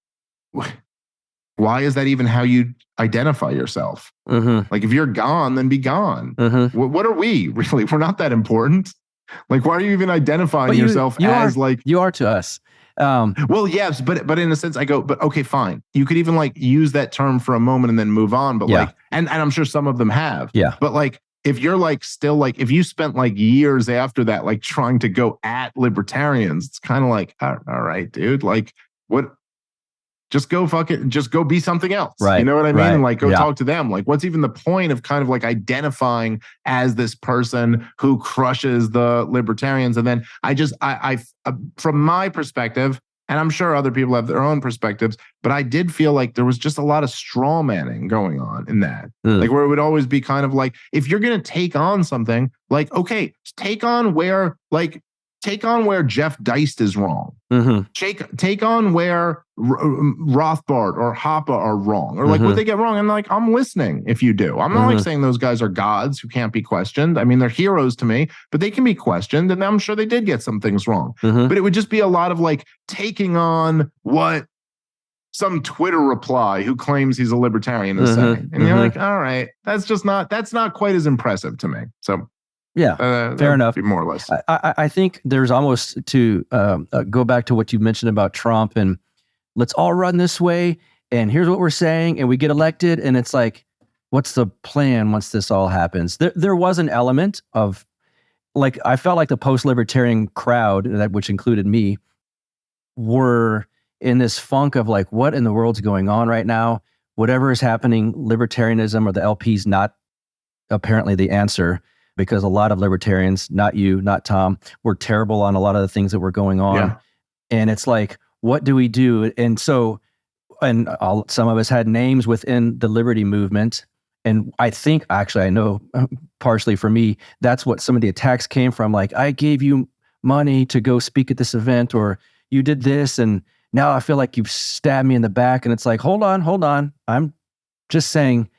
why is that even how you identify yourself? Mm-hmm. Like if you're gone, then be gone. Mm-hmm. What are we really? We're not that important. Like, why are you even identifying yourself as like you are to us? Well, yes, but in a sense, I go, but okay, fine. You could even like use that term for a moment and then move on. But like, and I'm sure some of them have. Yeah. But like, if you're like still like, if you spent like years after that, like trying to go at libertarians, it's kind of like, all right, dude, like what? Just go be something else. Right. You know what I mean? Right. Like go talk to them. Like what's even the point of kind of like identifying as this person who crushes the libertarians? And then I from my perspective, and I'm sure other people have their own perspectives, but I did feel like there was just a lot of straw manning going on in that. Like where it would always be kind of like, if you're going to take on something, like, okay, take on where Jeff Deist is wrong. Mm-hmm. Take on where Rothbard or Hoppe are wrong, or like what they get wrong. And like, I'm listening if you do. I'm not like saying those guys are gods who can't be questioned. I mean, they're heroes to me, but they can be questioned. And I'm sure they did get some things wrong. But it would just be a lot of like taking on what some Twitter reply who claims he's a libertarian is saying. And you're like, all right, that's not quite as impressive to me. So yeah, fair enough. More or less. I think there's almost to go back to what you mentioned about Trump and let's all run this way. And here's what we're saying. And we get elected. And it's like, what's the plan once this all happens? There was an element of like, I felt like the post-libertarian crowd, which included me, were in this funk of like, what in the world's going on right now? Whatever is happening, libertarianism or the LP's not apparently the answer. Because a lot of libertarians, not you, not Tom, were terrible on a lot of the things that were going on. Yeah. And it's like, what do we do? And so, some of us had names within the liberty movement. And I think, actually, I know partially for me, that's what some of the attacks came from. Like, I gave you money to go speak at this event, or you did this, and now I feel like you've stabbed me in the back. And it's like, hold on. I'm just saying,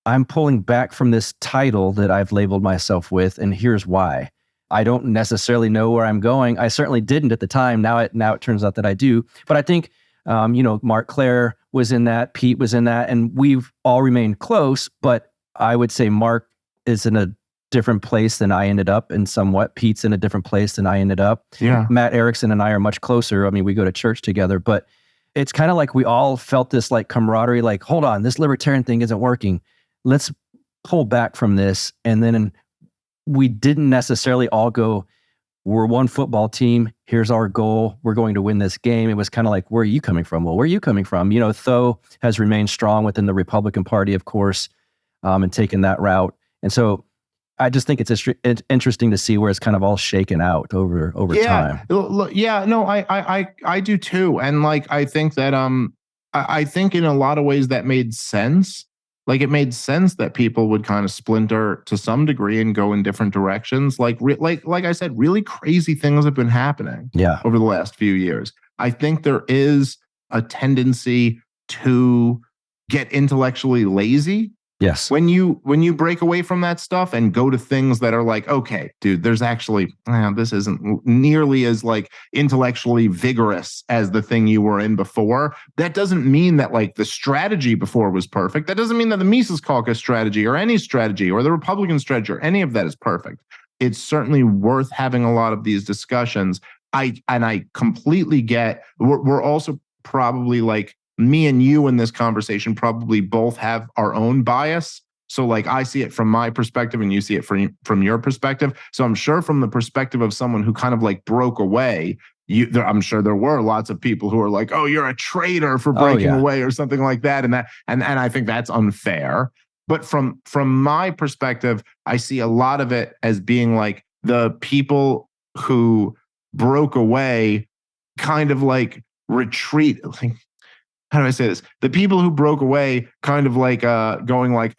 I'm pulling back from this title that I've labeled myself with, and here's why. I don't necessarily know where I'm going. I certainly didn't at the time. Now it turns out that I do. But I think, Mark Claire was in that, Pete was in that, and we've all remained close. But I would say Mark is in a different place than I ended up, and somewhat Pete's in a different place than I ended up. Yeah. Matt Erickson and I are much closer. I mean, we go to church together, but it's kind of like we all felt this like camaraderie, like, hold on, this libertarian thing isn't working. Let's pull back from this. And then we didn't necessarily all go, we're one football team. Here's our goal. We're going to win this game. It was kind of like, where are you coming from? Well, where are you coming from? Tho has remained strong within the Republican Party, of course, and taken that route. And so I just think it's interesting to see where it's kind of all shaken out over time. Yeah, no, I do too. And like, I think that, I think in a lot of ways that made sense. like it made sense that people would kind of splinter to some degree and go in different directions. Like I said, really crazy things have been happening over the last few years. I think there is a tendency to get intellectually lazy. Yes. When you break away from that stuff and go to things that are like, okay, dude, there's actually, this isn't nearly as like intellectually vigorous as the thing you were in before. That doesn't mean that like the strategy before was perfect. That doesn't mean that the Mises Caucus strategy or any strategy or the Republican strategy or any of that is perfect. It's certainly worth having a lot of these discussions. I completely get, we're also probably like, me and you in this conversation probably both have our own bias. So like I see it from my perspective and you see it from your perspective. So I'm sure from the perspective of someone who kind of like broke away, I'm sure there were lots of people who are like, oh, you're a traitor for breaking away or something like that. And I think that's unfair. But from my perspective, I see a lot of it as being like the people who broke away kind of like retreat. Like, how do I say this? The people who broke away kind of like going like,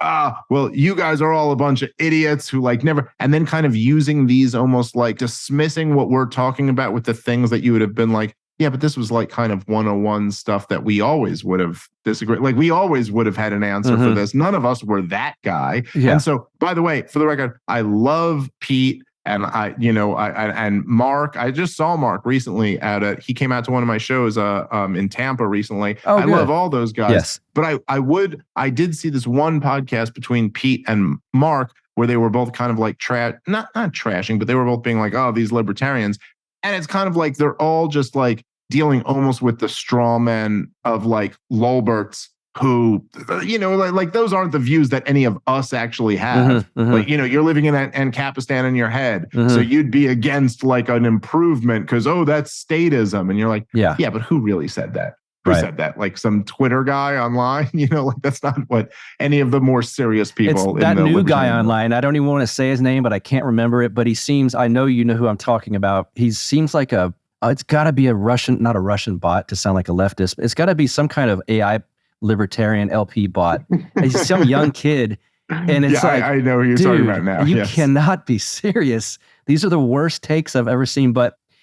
well, you guys are all a bunch of idiots who like never, and then kind of using these almost like dismissing what we're talking about with the things that you would have been like, yeah, but this was like kind of 101 stuff that we always would have disagreed. Like we always would have had an answer for this. None of us were that guy. Yeah. And so, by the way, for the record, I love Pete. And and Mark, I just saw Mark recently he came out to one of my shows in Tampa recently. I love all those guys. Yes. But I did see this one podcast between Pete and Mark where they were both kind of like not trashing, but they were both being like, oh, these libertarians. And it's kind of like they're all just like dealing almost with the straw men of like Lolberts, who, like those aren't the views that any of us actually have. Like, you're living in Ancapistan in your head. So you'd be against like an improvement because, that's statism. And you're like, yeah, but who really said that? Who said that? Like some Twitter guy online? Like that's not what any of the more serious people. It's that new guy online. I don't even want to say his name, but I can't remember it. But he seems, I know you know who I'm talking about. He seems like it's got to be not a Russian bot to sound like a leftist. It's got to be some kind of AI libertarian LP bot. He's some young kid. And it's like, I know who you're talking about now. You cannot be serious. These are the worst takes I've ever seen.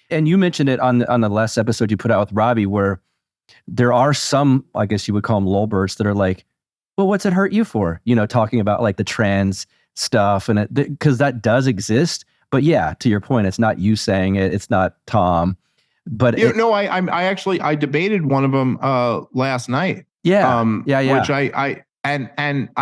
And you mentioned it on the last episode you put out with Robbie, where there are some, I guess you would call them lolberts, that are like, well, what's it hurt you for? Talking about like the trans stuff, and because that does exist. But yeah, to your point, it's not you saying it. It's not Tom. But I debated one of them last night. Yeah. Which I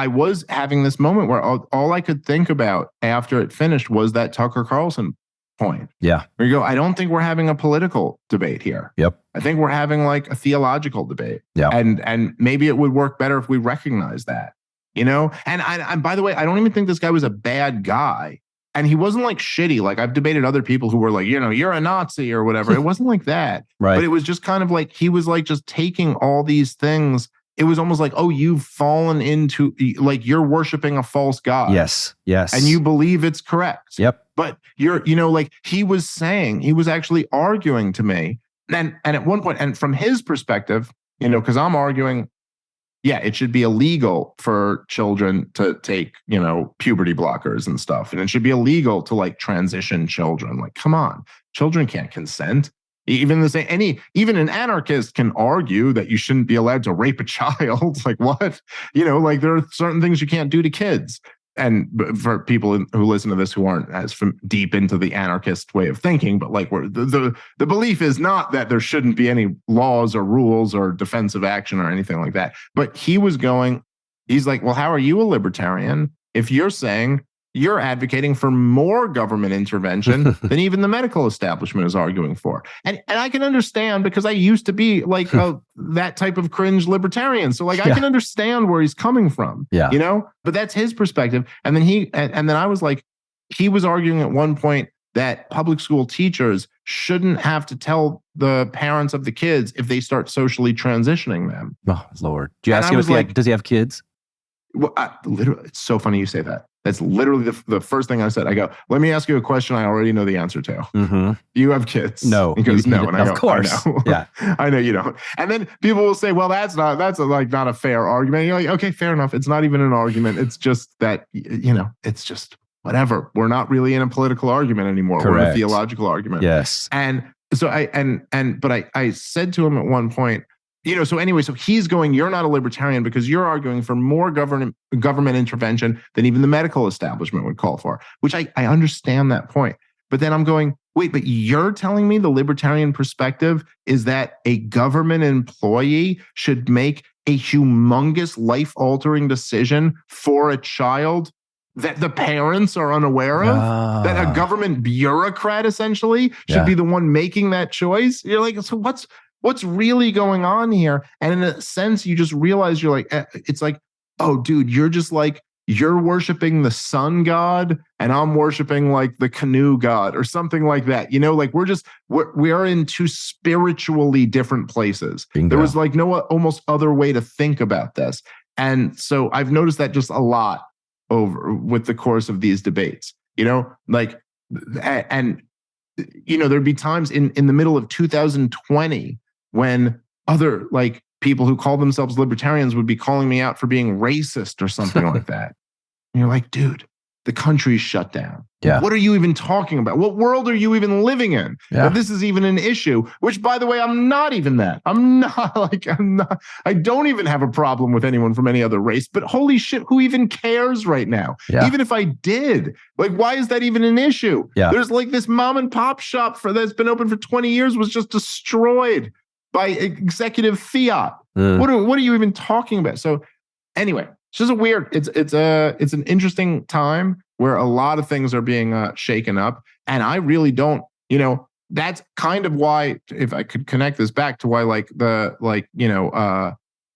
was having this moment where all I could think about after it finished was that Tucker Carlson point. Yeah. Where you go, I don't think we're having a political debate here. Yep. I think we're having like a theological debate. Yeah. And maybe it would work better if we recognize that, And by the way, I don't even think this guy was a bad guy. And he wasn't like shitty. Like I've debated other people who were like, you're a Nazi or whatever. It wasn't like that. Right. But it was just kind of like, he was like just taking all these things. It was almost like, oh, you've fallen into, like you're worshiping a false god. Yes. And you believe it's correct. Yep. But you're, like he was actually arguing to me. And at one point, and from his perspective, because I'm arguing, yeah, it should be illegal for children to take, puberty blockers and stuff. And it should be illegal to like transition children. Like, come on, children can't consent. Even an anarchist can argue that you shouldn't be allowed to rape a child. Like what? Like there are certain things you can't do to kids. And for people who listen to this who aren't as deep into the anarchist way of thinking, but like the belief is not that there shouldn't be any laws or rules or defensive action or anything like that. But he's like, well, how are you a libertarian if you're saying you're advocating for more government intervention than even the medical establishment is arguing for? And I can understand, because I used to be like that type of cringe libertarian. So like I can understand where he's coming from, but that's his perspective. And then and then I was like, he was arguing at one point that public school teachers shouldn't have to tell the parents of the kids if they start socially transitioning them. Oh, Lord. Do you ask him if does he have kids? Well, literally, it's so funny you say that. That's literally the first thing I said. I go, let me ask you a question I already know the answer to. Mm-hmm. Do you have kids? No. He goes, no. And I go, of course. I know. Yeah. I know you don't. And then people will say, well, that's not a fair argument. And you're like, okay, fair enough. It's not even an argument. It's just that, it's just whatever. We're not really in a political argument anymore. Correct. We're in a theological argument. Yes. And so I said to him at one point, so he's going, you're not a libertarian because you're arguing for more government intervention than even the medical establishment would call for, which I understand that point. But then I'm going, wait, but you're telling me the libertarian perspective is that a government employee should make a humongous life-altering decision for a child that the parents are unaware of, that a government bureaucrat essentially should be the one making that choice? You're like, so what's really going on here? And in a sense, you just realize you're like, it's like, oh, dude, you're just like, you're worshiping the sun god and I'm worshiping like the canoe god or something like that. Like we are in two spiritually different places. Bingo. There was like no almost other way to think about this. And so I've noticed that just a lot over with the course of these debates, there'd be times in the middle of 2020 when other like people who call themselves libertarians would be calling me out for being racist or something like that. And you're like, dude, the country's shut down. Yeah. What are you even talking about? What world are you even living in? Yeah. If this is even an issue, which by the way, I'm not even that. I don't even have a problem with anyone from any other race, but holy shit, who even cares right now? Yeah. Even if I did, like, why is that even an issue? Yeah. There's like this mom and pop shop that's been open for 20 years was just destroyed by executive fiat. What are you even talking about? So anyway, it's just it's an interesting time where a lot of things are being shaken up. And I really don't, that's kind of why, if I could connect this back to why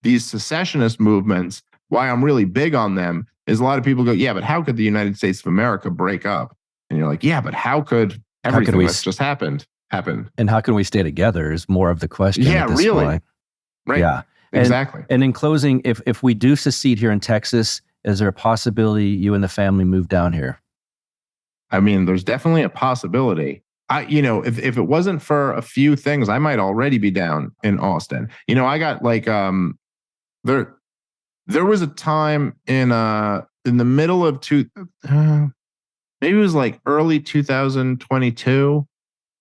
these secessionist movements, why I'm really big on them is a lot of people go, yeah, but how could the United States of America break up? And you're like, yeah, but how could everything that's just happened happen? And how can we stay together is more of the question. Yeah, at this really. point. Right. Yeah. Exactly. And in closing, if we do secede here in Texas, is there a possibility you and the family move down here? I mean, there's definitely a possibility. If it wasn't for a few things, I might already be down in Austin. I got like there was a time in the middle of maybe it was like early 2022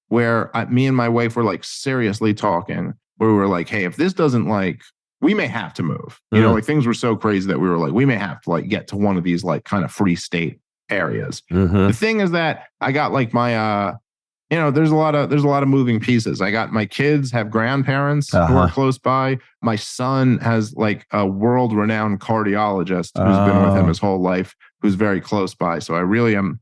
where me and my wife were like seriously talking, where we were like, hey, if this doesn't like, we may have to move. Like things were so crazy that we were like, we may have to like get to one of these like kind of free state areas. The thing is that I got like my there's a lot of moving pieces. I got my kids have grandparents who are close by. My son has like a world-renowned cardiologist who's been with him his whole life, who's very close by. So I really am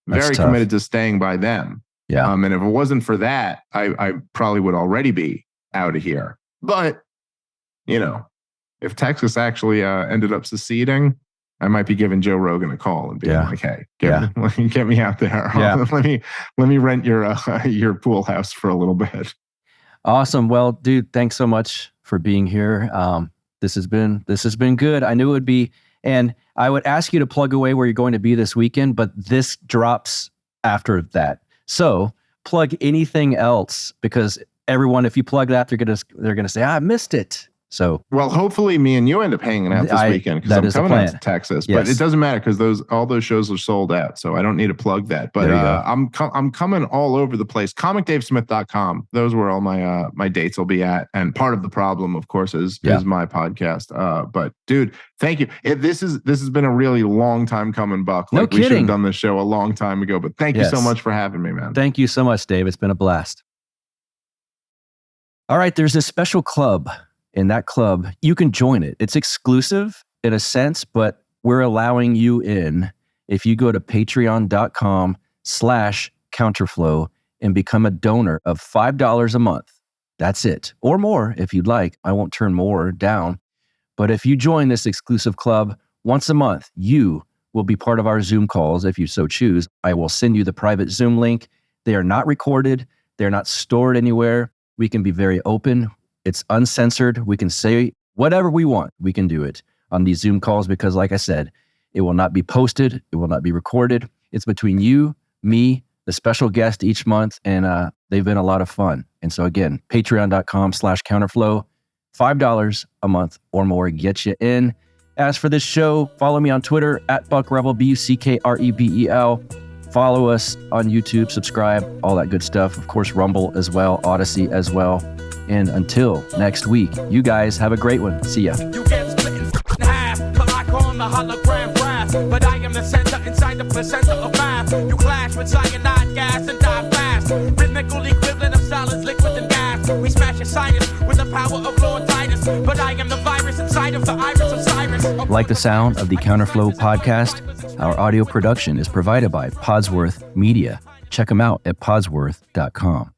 very committed to staying by them. Yeah. And if it wasn't for that, I probably would already be out of here. But if Texas actually ended up seceding, I might be giving Joe Rogan a call and being like, "Hey, get me out there. Yeah. let me rent your pool house for a little bit." Awesome. Well, dude, thanks so much for being here. This has been good. I knew it would be, and I would ask you to plug away where you're going to be this weekend, but this drops after that. So plug anything else, because everyone, if you plug that, they're gonna say, I missed it. So, well, hopefully me and you end up hanging out this weekend because I'm coming out to Texas. Yes. But it doesn't matter because all those shows are sold out, so I don't need to plug that. But I'm coming all over the place. ComicDaveSmith.com. Those were all my dates will be at. And part of the problem, of course, is my podcast. But dude, thank you. This has been a really long time coming, Buck. No kidding. We should have done this show a long time ago. But thank you so much for having me, man. Thank you so much, Dave. It's been a blast. All right, there's a special club. In that club, you can join it. It's exclusive in a sense, but we're allowing you in if you go to patreon.com/counterflow and become a donor of $5 a month. That's it. Or more if you'd like. I won't turn more down. But if you join this exclusive club once a month, you will be part of our Zoom calls if you so choose. I will send you the private Zoom link. They are not recorded. They're not stored anywhere. We can be very open. It's uncensored. We can say whatever we want. We can do it on these Zoom calls because, like I said, It will not be posted. It will not be recorded. It's between you, me, the special guest each month, and they've been a lot of fun. And so again, patreon.com/counterflow, $5 a month or more gets you in. As for this show, follow me on Twitter @BuckRebel, BuckRebel. Follow us on YouTube, subscribe, all that good stuff. Of course, Rumble as well, Odyssey as well. And until next week, you guys have a great one. See ya. You get split in half, like on the hologram graph. But I am the center inside the placenta of math. You clash with cyanide gas and die fast. Rhythmical equivalent of solids, liquid, and gas. We smash your sinus with the power of Lord Titus. But I am the virus inside of the iris of Cyrus. Like the sound of the Counterflow podcast? Our audio production is provided by Podsworth Media. Check them out at podsworth.com.